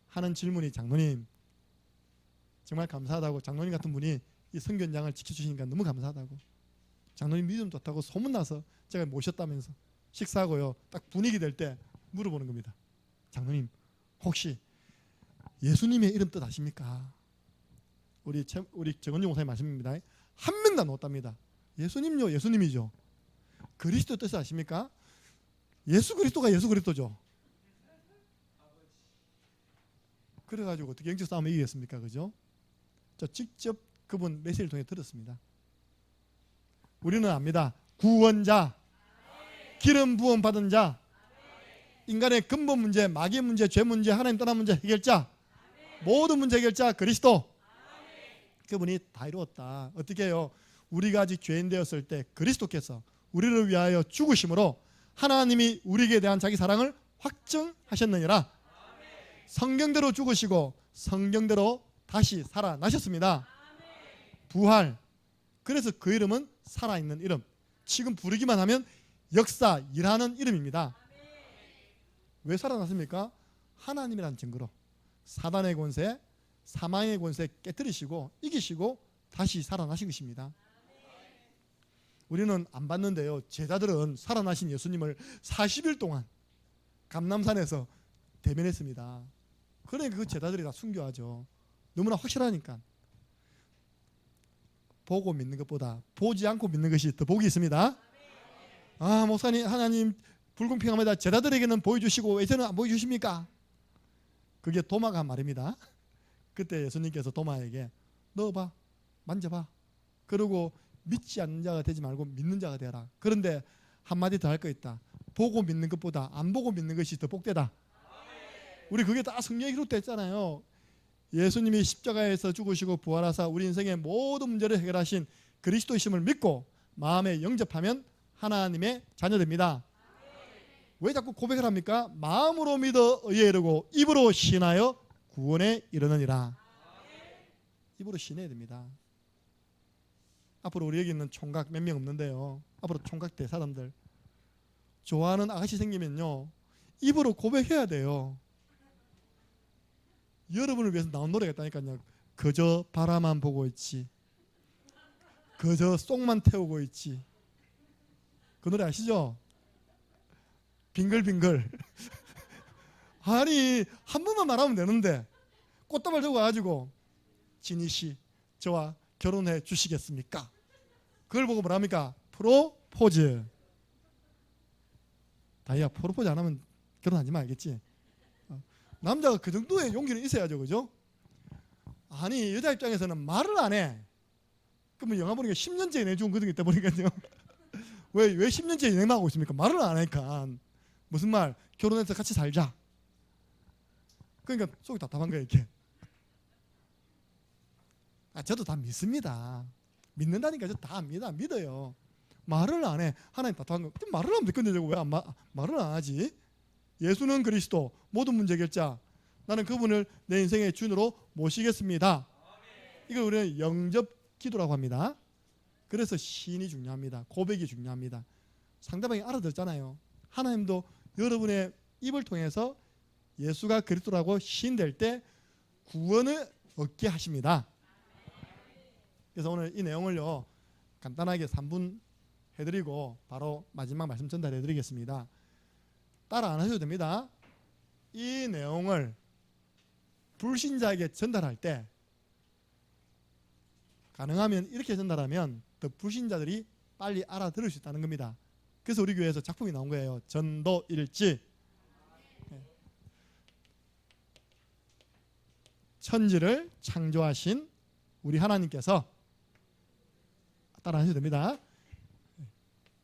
하는 질문이, 장로님 정말 감사하다고, 장로님 같은 분이 이 선교연장을 지켜주시니까 너무 감사하다고, 장로님 믿음 좋다고 소문나서 제가 모셨다면서 식사하고요, 딱 분위기 될 때 물어보는 겁니다. 장로님 혹시 예수님의 이름 뜻 아십니까? 우리 정은용 목사님 말씀입니다. 한 명도 안 왔답니다. 예수님요, 예수님이죠. 그리스도 뜻을 아십니까? 예수 그리스도가 예수 그리스도죠. 그래가지고 어떻게 영적 싸움을 이기겠습니까? 그죠? 저 직접 그분 메시지를 통해 들었습니다. 우리는 압니다. 구원자, 기름 부음 받은 자, 인간의 근본 문제, 마귀 문제, 죄 문제, 하나님 떠난 문제 해결자, 모든 문제 해결자 그리스도. 그분이 다 이루었다. 어떻게 해요? 우리가 아직 죄인 되었을 때 그리스도께서 우리를 위하여 죽으심으로 하나님이 우리에게 대한 자기 사랑을 확증하셨느니라. 성경대로 죽으시고 성경대로 다시 살아나셨습니다. 부활. 그래서 그 이름은 살아있는 이름. 지금 부르기만 하면 역사, 일하는 이름입니다. 왜 살아났습니까? 하나님이란 증거로 사단의 권세, 사망의 권세 깨뜨리시고 이기시고 다시 살아나신 것입니다. 우리는 안 봤는데요, 제자들은 살아나신 예수님을 40일 동안 감람산에서 대면했습니다. 그러니까 그 제자들이 다 순교하죠. 너무나 확실하니까. 보고 믿는 것보다 보지 않고 믿는 것이 더 복이 있습니다. 아, 목사님, 하나님 불공평합니다. 제자들에게는 보여주시고 왜 저는 안 보여주십니까? 그게 도마가 한 말입니다. 그때 예수님께서 도마에게 넣어봐, 만져봐, 그리고 믿지 않는 자가 되지 말고 믿는 자가 되라. 그런데 한마디 더 할 거 있다. 보고 믿는 것보다 안 보고 믿는 것이 더 복되다. 우리 그게 다 성경에 기록되어 있잖아요. 예수님이 십자가에서 죽으시고 부활하사 우리 인생의 모든 문제를 해결하신 그리스도이심을 믿고 마음에 영접하면 하나님의 자녀됩니다. 왜 자꾸 고백을 합니까? 마음으로 믿어 의에 이르고 입으로 신하여 구원에 이르느니라. 입으로 신해야 됩니다. 앞으로 우리 여기 있는 총각 몇 명 없는데요, 앞으로 총각 대 사람들 좋아하는 아가씨 생기면요 입으로 고백해야 돼요. 여러분을 위해서 나온 노래가 있다니까요. 그저 바라만 보고 있지, 그저 쏙만 태우고 있지. 그 노래 아시죠? 빙글빙글. 아니 한 번만 말하면 되는데 꽃다발 들고 와가지고 진희씨 저와 결혼해 주시겠습니까? 그걸 보고 뭐랍니까? 프로포즈. 다이야, 프로포즈 안 하면 결혼하지 마, 알겠지? 남자가 그 정도의 용기는 있어야죠, 그죠? 아니 여자 입장에서는 말을 안 해. 그러면 영화 보니까 10년째 연애 중 그런 게 있다 보니까요. 왜 10년째 연애만 하고 있습니까? 말을 안 하니까. 무슨 말? 결혼해서 같이 살자. 그러니까 속이 답답한 거예요, 이렇게. 저도 다 믿습니다. 믿는다니까 저 다 압니다. 믿어요. 말을 안 해. 하나님 답답한 거. 말을 하면 되겠는데 왜 말을 안 하지? 예수는 그리스도 모든 문제 해결자. 나는 그분을 내 인생의 주인으로 모시겠습니다. 이걸 우리는 영접 기도라고 합니다. 그래서 시인이 중요합니다. 고백이 중요합니다. 상대방이 알아듣잖아요. 하나님도 여러분의 입을 통해서 예수가 그리스도라고 시인될 때 구원을 얻게 하십니다. 그래서 오늘 이 내용을요 간단하게 3분 해드리고 바로 마지막 말씀 전달해 드리겠습니다. 따라 안 하셔도 됩니다. 이 내용을 불신자에게 전달할 때 가능하면 이렇게 전달하면 더 불신자들이 빨리 알아들을 수 있다는 겁니다. 그래서 우리 교회에서 작품이 나온 거예요. 전도일지. 천지를 창조하신 우리 하나님께서, 따라 하셔도 됩니다,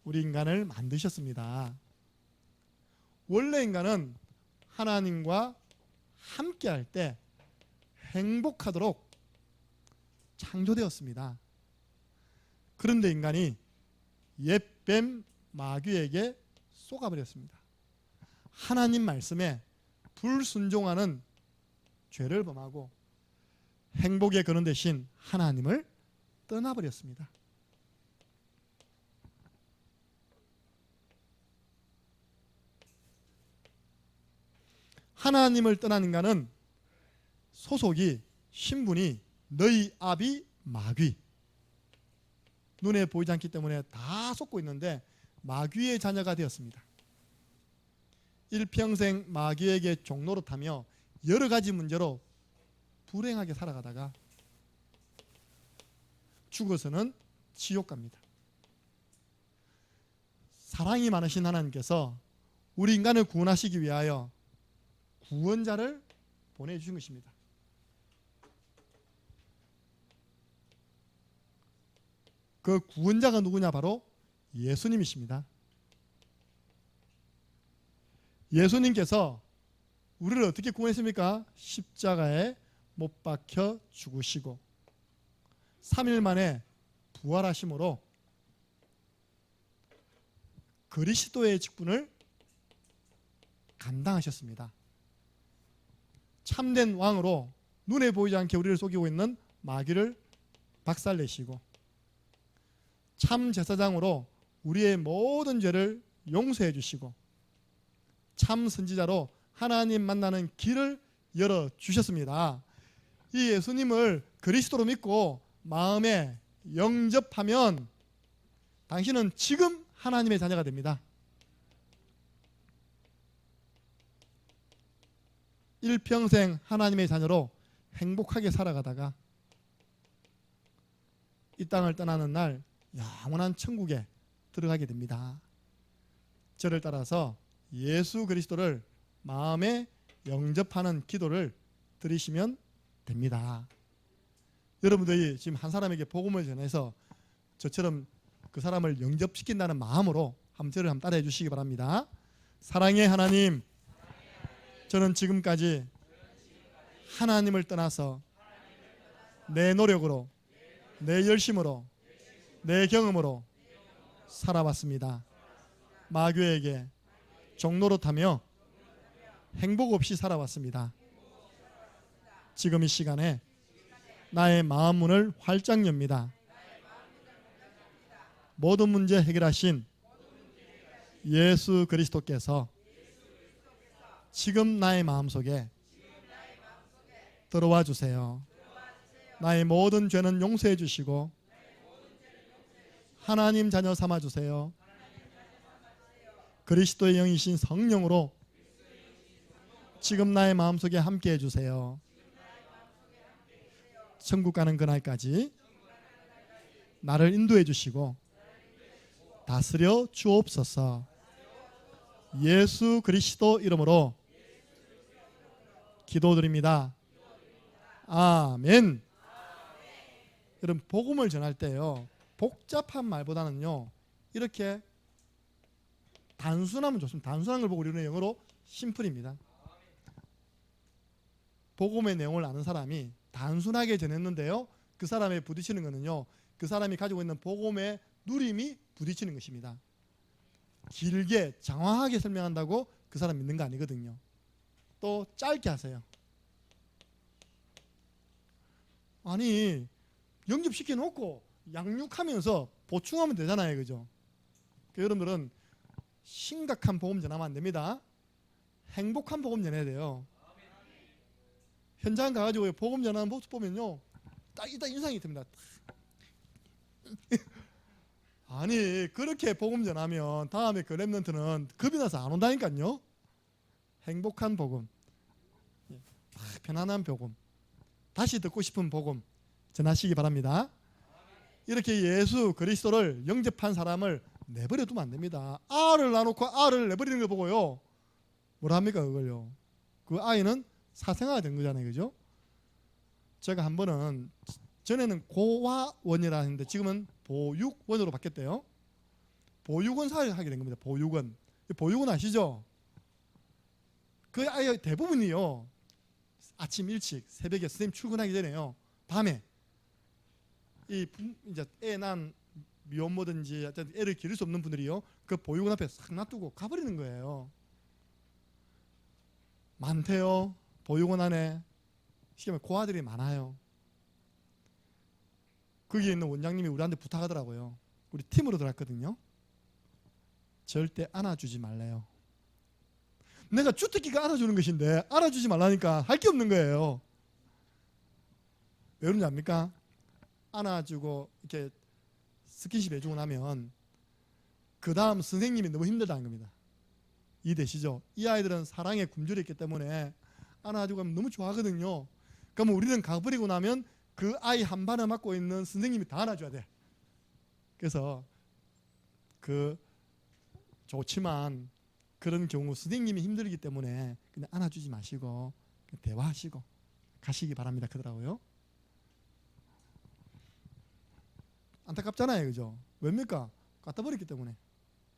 우리 인간을 만드셨습니다. 원래 인간은 하나님과 함께 할 때 행복하도록 창조되었습니다. 그런데 인간이 옛뱀 마귀에게 속아버렸습니다. 하나님 말씀에 불순종하는 죄를 범하고 행복의 근원 대신 하나님을 떠나버렸습니다. 하나님을 떠난 인간은 소속이, 신분이 너희 아비 마귀, 눈에 보이지 않기 때문에 다 속고 있는데 마귀의 자녀가 되었습니다. 일평생 마귀에게 종노릇하며 여러 가지 문제로 불행하게 살아가다가 죽어서는 지옥 갑니다. 사랑이 많으신 하나님께서 우리 인간을 구원하시기 위하여 구원자를 보내주신 것입니다. 그 구원자가 누구냐? 바로 예수님이십니다. 예수님께서 우리를 어떻게 구원했습니까? 십자가에 못 박혀 죽으시고 3일 만에 부활하심으로 그리스도의 직분을 감당하셨습니다. 참된 왕으로 눈에 보이지 않게 우리를 속이고 있는 마귀를 박살내시고 참 제사장으로 우리의 모든 죄를 용서해 주시고 참 선지자로 하나님 만나는 길을 열어주셨습니다. 이 예수님을 그리스도로 믿고 마음에 영접하면 당신은 지금 하나님의 자녀가 됩니다. 일평생 하나님의 자녀로 행복하게 살아가다가 이 땅을 떠나는 날 영원한 천국에 들어가게 됩니다. 저를 따라서 예수 그리스도를 마음에 영접하는 기도를 드리시면 됩니다. 여러분들이 지금 한 사람에게 복음을 전해서 저처럼 그 사람을 영접시킨다는 마음으로 저를 한번 따라해 주시기 바랍니다. 사랑의 하나님, 저는 지금까지 하나님을 떠나서 내 노력으로, 내 열심으로, 내 경험으로 살아왔습니다. 마귀에게 종노릇하며 행복 없이 살아왔습니다. 지금 이 시간에 나의 마음 문을 활짝 엽니다. 모든 문제 해결하신 예수 그리스도께서 지금 나의 마음속에 들어와 주세요. 나의 모든 죄는 용서해 주시고 하나님 자녀 삼아 주세요. 그리스도의 영이신 성령으로 지금 나의 마음속에 함께 해주세요. 천국 가는 그날까지 나를 인도해 주시고 다스려 주옵소서. 예수 그리스도 이름으로 기도드립니다. 아멘. 여러분, 복음을 전할 때요, 복잡한 말보다는요 이렇게 단순하면 좋습니다. 단순한 걸 보고 우리는 영어로 심플입니다. 복음의 내용을 아는 사람이 단순하게 전했는데요, 그 사람이 부딪히는 것은요, 그 사람이 가지고 있는 복음의 누림이 부딪히는 것입니다. 길게 장황하게 설명한다고 그 사람 믿는 거 아니거든요. 또 짧게 하세요. 아니, 영접시켜 놓고 양육하면서 보충하면 되잖아요, 그죠? 여러분들은 심각한 복음 전하면 안 됩니다. 행복한 복음 전해야 돼요. 현장 가가지고 복음 전하는 모습 보면요, 딱 인상이 듭니다. 아니, 그렇게 복음 전하면 다음에 그 랩런트는 겁이 나서 안 온다니까요. 행복한 복음, 편안한 복음, 다시 듣고 싶은 복음 전하시기 바랍니다. 이렇게 예수 그리스도를 영접한 사람을 내버려 두면 안 됩니다. 알을 놔놓고 알을 내버리는 거 보고요, 뭐라 합니까 그걸요? 그 아이는 사생아가 된 거잖아요, 그죠? 제가 한 번은, 전에는 고아원이라 했는데 지금은 보육원으로 바뀌었대요. 보육원 사회를 하게 된 겁니다. 보육원. 보육원 아시죠? 그 아이 대부분이요, 아침 일찍 새벽에 선생님 출근하기 전에요, 밤에 이제 애 난 미혼모든지 애를 기를 수 없는 분들이요, 그 보육원 앞에 싹 놔두고 가버리는 거예요. 많대요. 보육원 안에 시험에 고아들이 많아요. 거기에 있는 원장님이 우리한테 부탁하더라고요. 우리 팀으로 들어갔거든요. 절대 안아주지 말래요. 내가 주특기가 안아주는 것인데 안아주지 말라니까 할 게 없는 거예요. 왜 그런지 압니까? 안아주고 이렇게 스킨십 해주고 나면 그 다음 선생님이 너무 힘들다는 겁니다. 이해되시죠? 이 아이들은 사랑에 굶주려 있기 때문에 안아주고 하면 너무 좋아하거든요. 그러면 우리는 가버리고 나면 그 아이 한 반을 맡고 있는 선생님이 다 안아줘야 돼. 그래서 좋지만 그런 경우 선생님이 힘들기 때문에 그냥 안아주지 마시고 대화하시고 가시기 바랍니다. 그러더라고요. 안타깝잖아요. 그죠? 왜입니까? 갖다 버렸기 때문에.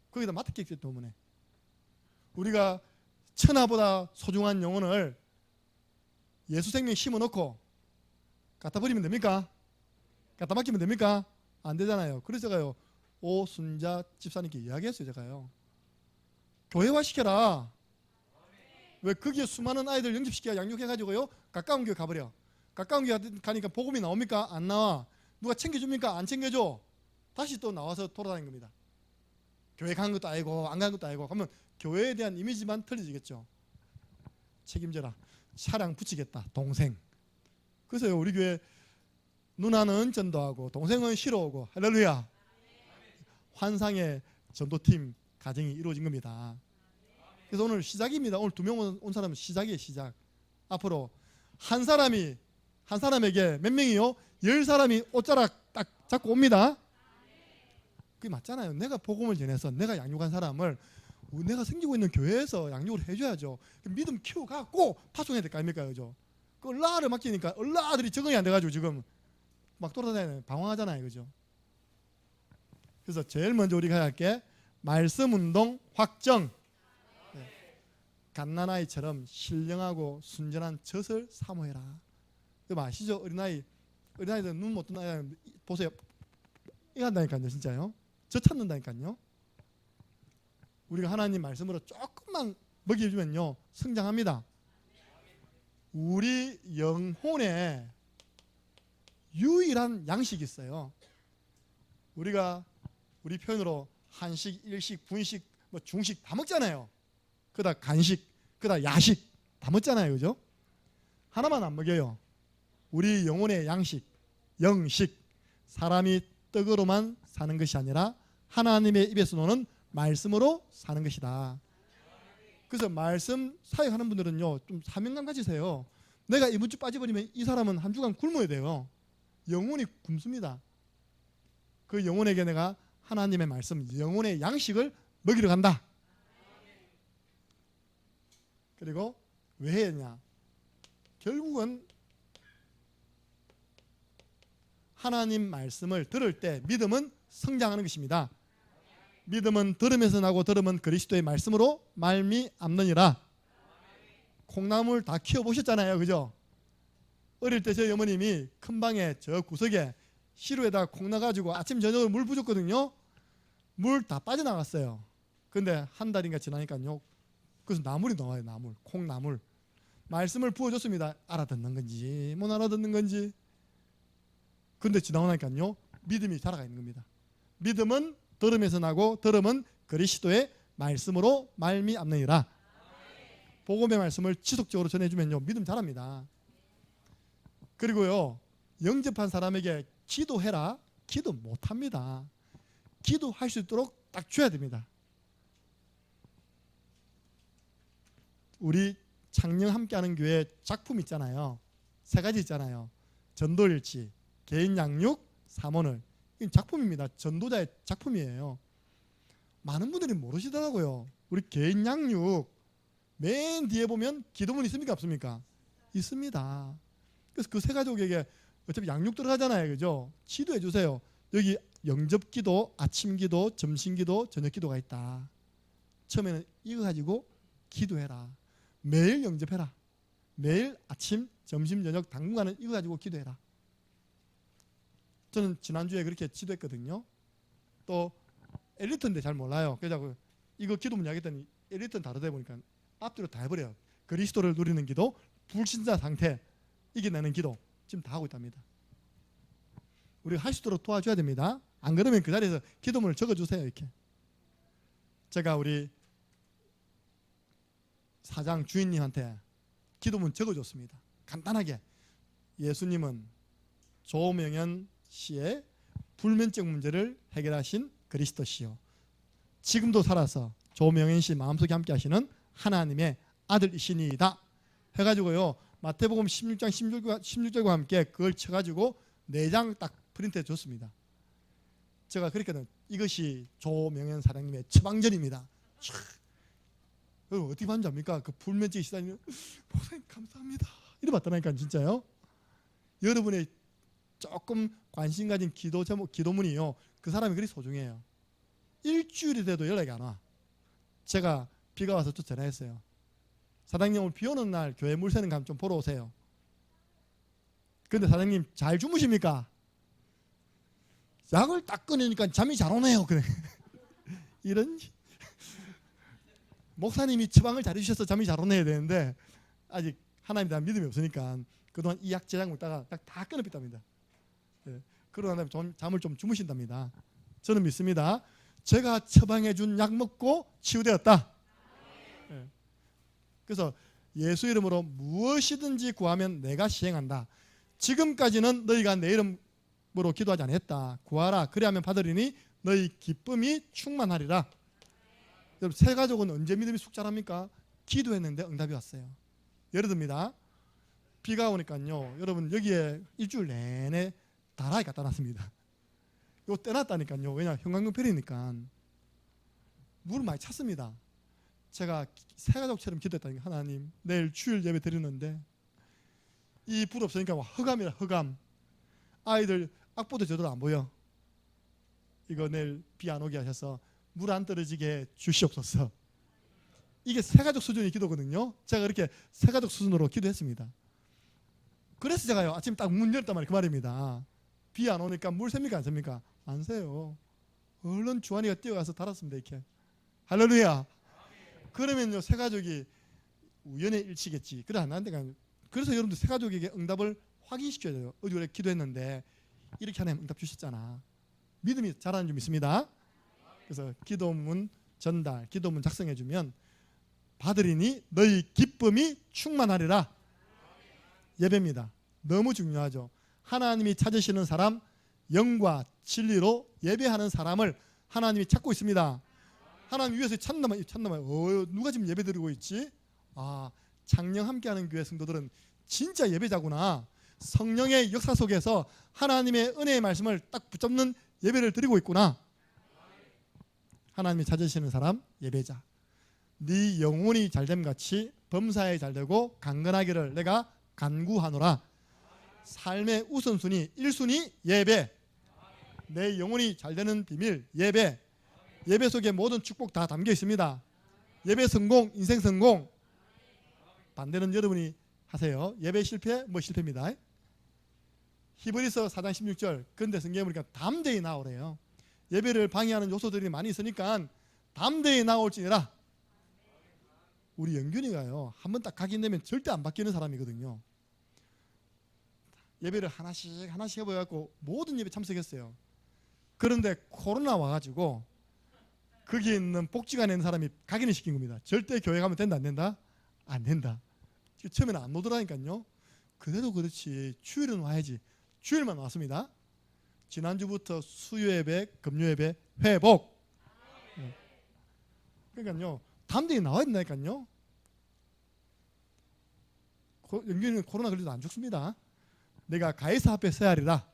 거기다 맡겼기 때문에. 우리가 천하보다 소중한 영혼을 예수 생명에 심어놓고 갖다 버리면 됩니까? 갖다 맡기면 됩니까? 안 되잖아요. 그래서 제가요, 오순자 집사님께 이야기했어요. 제가요, 교회화 시켜라. 왜 거기에 수많은 아이들 영접시켜 양육해가지고요 가까운 교회 가버려. 가까운 교회 가니까 복음이 나옵니까? 안 나와. 누가 챙겨줍니까? 안 챙겨줘. 다시 또 나와서 돌아다니는 겁니다. 교회 간 것도 아니고 안 간 것도 아니고. 그러면 교회에 대한 이미지만 틀어지겠죠. 책임져라. 차량 붙이겠다. 동생. 그래서요, 우리 교회 누나는 전도하고 동생은 쉬러 오고, 할렐루야. 환상의 전도팀 가정이 이루어진 겁니다. 그래서 오늘 시작입니다. 오늘 2명 온 사람은 시작이에요. 시작. 앞으로 한 사람에게 몇 명이요? 10사람이 옷자락 딱 잡고 옵니다. 그게 맞잖아요. 내가 복음을 전해서 내가 양육한 사람을 내가 생기고 있는 교회에서 양육을 해줘야죠. 믿음 키워갖고 파송해야 될 거 아닙니까? 그죠? 그 얼라를 맡기니까 얼라들이 적응이 안 돼가지고 지금 막 돌아다니는 방황하잖아요. 그죠? 그래서 제일 먼저 우리가 해야 할 게 말씀 운동 확정. 네. 갓난아이처럼 신령하고 순전한 젖을 사모해라. 여러분 아시죠? 어린아이들 눈 못 뜨는 아이 보세요. 이거 한다니까요. 진짜요. 젖 찾는다니까요. 우리가 하나님 말씀으로 조금만 먹여주면요 성장합니다. 우리 영혼에 유일한 양식이 있어요. 우리가 우리 표현으로 한식, 일식, 분식, 뭐 중식 다 먹잖아요. 그다 간식, 그다 야식 다 먹잖아요. 그죠? 하나만 안 먹여요. 우리 영혼의 양식, 영식. 사람이 떡으로만 사는 것이 아니라 하나님의 입에서 나오는 말씀으로 사는 것이다. 그래서 말씀 사역하는 분들은요 좀 사명감 가지세요. 내가 이번 주 빠져버리면 이 사람은 한 주간 굶어야 돼요. 영혼이 굶습니다. 그 영혼에게 내가 하나님의 말씀, 영혼의 양식을 먹이러 간다. 그리고 왜 해야 하냐? 결국은 하나님 말씀을 들을 때 믿음은 성장하는 것입니다. 믿음은 들음에서 나고 들음은 그리스도의 말씀으로 말미암느니라. 콩나물 다 키워보셨잖아요. 그죠? 어릴 때 저희 어머님이 큰 방에 저 구석에 시루에다 콩 넣어가지고 아침 저녁으로 물 부었거든요. 물 다 빠져나갔어요. 근데 한 달인가 지나니까요 그래서 나물이 나와요. 나물, 콩나물. 말씀을 부어줬습니다. 알아듣는 건지 못 알아듣는 건지. 근데 지나고 나니까요 믿음이 자라가 있는 겁니다. 믿음은 들음에서 나고 들음은 그리스도의 말씀으로 말미암느니라. 복음의 말씀을 지속적으로 전해주면요 믿음 자랍니다. 그리고요 영접한 사람에게 기도해라. 기도 못합니다. 기도할 수 있도록 딱 줘야 됩니다. 우리 창녕 함께하는 교회 작품 있잖아요. 3가지 있잖아요. 전도일치, 개인 양육, 사모늘. 이건 작품입니다. 전도자의 작품이에요. 많은 분들이 모르시더라고요. 우리 개인 양육 맨 뒤에 보면 기도문 있습니까? 없습니까? 있습니다. 그래서 그 3가족에게 어차피 양육 들어가잖아요. 그죠? 지도해 주세요. 여기 영접기도, 아침기도, 점심기도, 저녁기도가 있다. 처음에는 이거 가지고 기도해라. 매일 영접해라. 매일 아침, 점심, 저녁 당분간은 이거 가지고 기도해라. 저는 지난주에 그렇게 지도했거든요. 또 엘리트인데 잘 몰라요. 그래서 이거 기도문 이야기했더니 엘리트는 다르다 보니까 앞뒤로 다 해버려요. 그리스도를 누리는 기도, 불신자 상태 이겨내는 기도 지금 다 하고 있답니다. 우리가 할 수 있도록 도와줘야 됩니다. 안 그러면 그 자리에서 기도문을 적어주세요. 이렇게. 제가 우리 사장 주인님한테 기도문 적어줬습니다. 간단하게. 예수님은 조명현 씨의 불면증 문제를 해결하신 그리스도시요, 지금도 살아서 조명현 씨 마음속에 함께 하시는 하나님의 아들이시니이다 해가지고요, 마태복음 16장 16절과 함께 그걸 쳐가지고 4장 딱 프린트해 줬습니다. 제가 그렇게는 이것이 조명현 사장님의 처방전입니다. 여러분 어떻게 받는지 압니까? 그 불면증 시다니면 목사님 감사합니다 이래 받더라니까. 진짜요. 여러분의 조금 관심 가진 기도 제목, 기도문이요, 그 사람이 그리 소중해요. 일주일이 돼도 연락이 안 와. 제가 비가 와서 또 전화했어요. 사장님 오늘 비 오는 날 교회 물 새는 감 좀 보러 오세요. 근데 사장님 잘 주무십니까? 약을 딱 꺼내니까 잠이 잘 오네요. 그래. 이런 목사님이 처방을 잘해주셔서 잠이 잘 오네야 되는데 아직 하나님에 대한 믿음이 없으니까 그동안 이 약 제작 먹다가 다 끊어pis답니다. 네. 그러고 난 다음에 잠을 좀 주무신답니다. 저는 믿습니다. 제가 처방해 준 약 먹고 치유되었다. 네. 그래서 예수 이름으로 무엇이든지 구하면 내가 시행한다. 지금까지는 너희가 내 이름으로 기도하지 않았다. 구하라. 그리하면 받으리니 너희 기쁨이 충만하리라. 여러분 새 가족은 언제 믿음이 숙자랍니까? 기도했는데 응답이 왔어요. 예를 듭니다. 비가 오니까요, 여러분 여기에 일주일 내내 다라이 갖다 놨습니다. 이거 떼놨다니까요. 왜냐 형광등패리니까 물을 많이 찼습니다. 제가 새 가족처럼 기도했다니까. 하나님 내일 주일 예배 드리는데 이 불 없으니까 흑암이라. 흑암. 아이들 악보도 제대로 안 보여. 이거 내일 비 안 오게 하셔서 물 안 떨어지게 주시옵소서. 이게 새가족 수준의 기도거든요. 제가 그렇게 새가족 수준으로 기도했습니다. 그래서 제가요 아침 딱 문 열었단 말이에요. 그 말입니다. 비 안 오니까 물 셉니까 안 셉니까? 안 새요. 얼른 주환이가 뛰어가서 달았습니다. 이렇게. 할렐루야. 그러면요 새가족이 우연의 일치겠지. 그래 안 한다니까. 그래서 여러분들 새가족에게 응답을 확인시켜야 돼요. 어디 그래 기도했는데 이렇게 하나님 응답 주셨잖아. 믿음이 자라는 줄 믿습니다. 그래서 기도문 전달, 기도문 작성해주면 받으리니 너희 기쁨이 충만하리라. 예배입니다. 너무 중요하죠. 하나님이 찾으시는 사람, 영과 진리로 예배하는 사람을 하나님이 찾고 있습니다. 하나님 위해서 찾나만 누가 지금 예배 드리고 있지? 아, 장령 함께하는 교회 성도들은 진짜 예배자구나. 성령의 역사 속에서 하나님의 은혜의 말씀을 딱 붙잡는 예배를 드리고 있구나. 하나님이 찾으시는 사람 예배자. 네 영혼이 잘됨 같이 범사에 잘되고 강건하기를 내가 간구하노라. 삶의 우선순위 1순위 예배. 내 영혼이 잘되는 비밀 예배. 예배 속에 모든 축복 다 담겨 있습니다. 예배 성공, 인생 성공. 반대는 여러분이 하세요. 예배 실패, 뭐 실패입니다. 히브리서 4장 16절. 그런데 성경에 보니까 담대히 나오래요. 예배를 방해하는 요소들이 많이 있으니까 담대히 나올지니라. 우리 영균이가요 한번 딱 가긴 되면 절대 안 바뀌는 사람이거든요. 예배를 하나씩 해보여갖고 모든 예배 참석했어요. 그런데 코로나 와가지고 거기 있는 복지관에 있는 사람이 각인을 시킨 겁니다. 절대 교회 가면 된다 안 된다? 안 된다. 처음에는 안 오더라니까요. 그래도 그렇지 주일은 와야지. 주일만 왔습니다. 지난주부터 수요예배, 금요예배 회복. 그러니까요 담대히 나와야 된다니까요. 영균이는 코로나 걸려도 안 죽습니다. 내가 가이사 앞에 서야 하리라.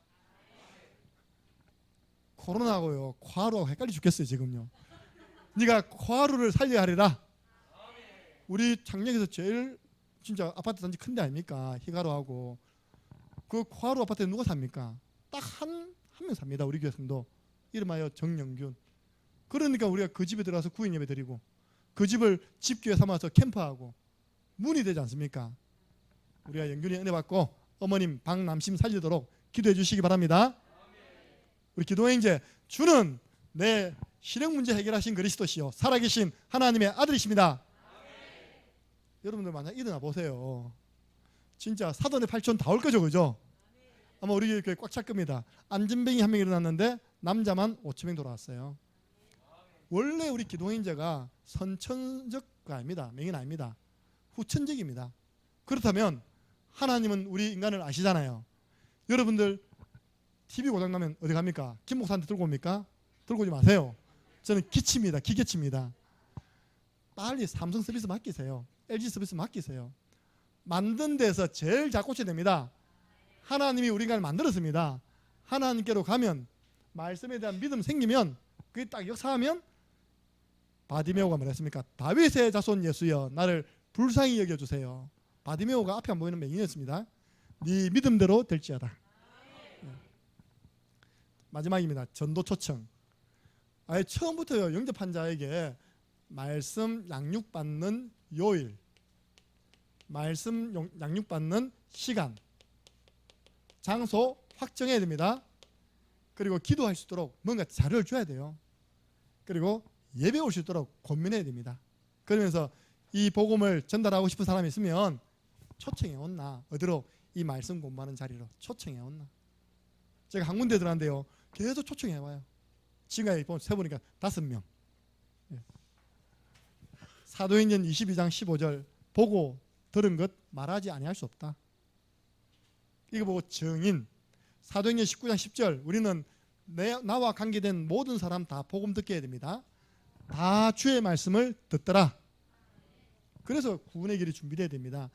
코로나하고요 코하루하고 헷갈려 죽겠어요 지금요. 네가 코하루를 살려야 하리라. 우리 창녕에서 제일 진짜 아파트 단지 큰데 아닙니까? 히가루하고 그 코하루 아파트에 누가 삽니까? 딱 한 명 삽니다. 우리 교회 성도 이름하여 정영균. 그러니까 우리가 그 집에 들어가서 구인 예배 드리고 그 집을 집교회 삼아서 캠프하고 문이 되지 않습니까? 우리가 영균이 은혜 받고 어머님 박남심 살리도록 기도해 주시기 바랍니다. 우리 기도의 이제 주는 내 실형 문제 해결하신 그리스도시요 살아계신 하나님의 아들이십니다. 여러분들 만약 일어나 보세요. 진짜 사돈의 팔촌 다 올 거죠, 그죠? 아마 우리 교회 꽉 찰 겁니다. 안전병이 한 명 일어났는데 남자만 5,000명 돌아왔어요. 원래 우리 기독인제가 선천적가 아닙니다. 명예는 아닙니다. 후천적입니다. 그렇다면 하나님은 우리 인간을 아시잖아요. 여러분들 TV 고장나면 어디 갑니까? 김 목사한테 들고 옵니까? 들고 오지 마세요. 저는 기치입니다. 기계치입니다. 빨리 삼성 서비스 맡기세요. LG 서비스 맡기세요. 만든 데서 제일 잘 고쳐야 됩니다. 하나님이 우리 인간을 만들었습니다. 하나님께로 가면 말씀에 대한 믿음 생기면 그게 딱 역사하면 바디메오가 뭐랬습니까? 다윗의 자손 예수여 나를 불쌍히 여겨주세요. 바디메오가 앞에 안 보이는 맹인이었습니다. 네 믿음대로 될지어다. 마지막입니다. 전도 초청. 아예 처음부터요 영접한 자에게 말씀 양육받는 요일, 말씀 양육받는 시간, 장소 확정해야 됩니다. 그리고 기도할 수 있도록 뭔가 자료를 줘야 돼요. 그리고 예배 올 수 있도록 고민해야 됩니다. 그러면서 이 복음을 전달하고 싶은 사람이 있으면 초청해 온나, 어디로? 이 말씀 공부하는 자리로 초청해 온나. 제가 한 군데 들어갔는데요 계속 초청해 와요. 지금까지 세보니까 5명. 사도행전 22장 15절 보고 들은 것 말하지 아니할 수 없다. 이거 보고 증인. 사도행전 19장 10절 우리는 나와 관계된 모든 사람 다 복음 듣게 해야 됩니다. 다 주의 말씀을 듣더라. 그래서 구원의 길이 준비되어야 됩니다.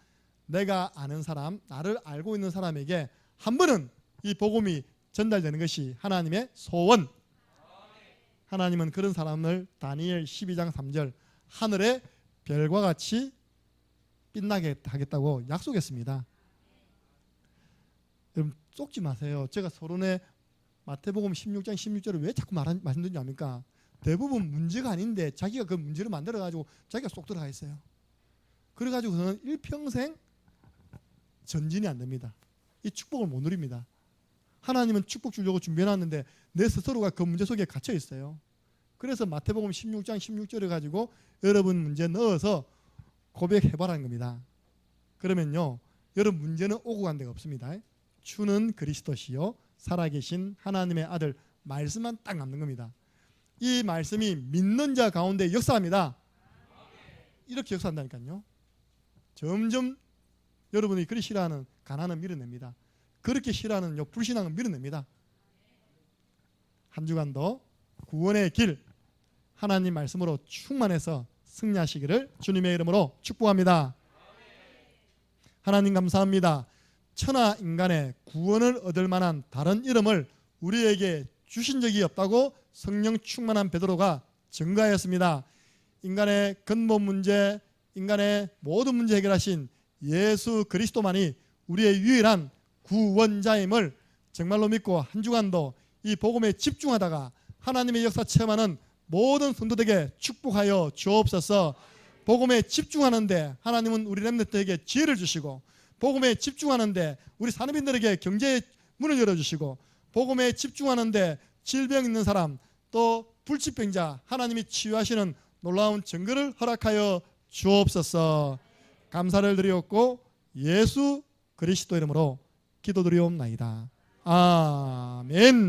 내가 아는 사람, 나를 알고 있는 사람에게 한 번은 이 복음이 전달되는 것이 하나님의 소원. 하나님은 그런 사람을 다니엘 12장 3절 하늘의 별과 같이 빛나게 하겠다고 약속했습니다. 여러분 속지 마세요. 제가 서론에 마태복음 16장 16절을 왜 자꾸 말씀드리지 않습니까? 대부분 문제가 아닌데 자기가 그 문제를 만들어가지고 자기가 쏙 들어가 있어요. 그래가지고 그는 일평생 전진이 안 됩니다. 이 축복을 못 누립니다. 하나님은 축복 주려고 준비해놨는데 내 스스로가 그 문제 속에 갇혀 있어요. 그래서 마태복음 16장 16절을 가지고 여러분 문제 넣어서 고백해봐라는 겁니다. 그러면요 여러분 문제는 오고 간 데가 없습니다. 주는 그리스도시요 살아계신 하나님의 아들 말씀만 딱 남는 겁니다. 이 말씀이 믿는 자 가운데 역사합니다. 이렇게 역사한다니까요. 점점 여러분이 그리 싫어하는 가난은 밀어냅니다. 그렇게 싫어하는 불신앙은 밀어냅니다. 한 주간도 구원의 길 하나님 말씀으로 충만해서 승리하시기를 주님의 이름으로 축복합니다. 하나님 감사합니다. 천하 인간의 구원을 얻을 만한 다른 이름을 우리에게 주신 적이 없다고 성령 충만한 베드로가 증거하였습니다. 인간의 근본 문제, 인간의 모든 문제 해결하신 예수 그리스도만이 우리의 유일한 구원자임을 정말로 믿고 한 주간도 이 복음에 집중하다가 하나님의 역사 체험하는 모든 성도들에게 축복하여 주옵소서. 복음에 집중하는데 하나님은 우리 렘넌트에게 지혜를 주시고 복음에 집중하는데 우리 산업인들에게 경제의 문을 열어주시고 복음에 집중하는데 질병 있는 사람 또 불치병자 하나님이 치유하시는 놀라운 증거를 허락하여 주옵소서. 감사를 드리옵고 예수 그리스도 이름으로 기도드리옵나이다. 아멘.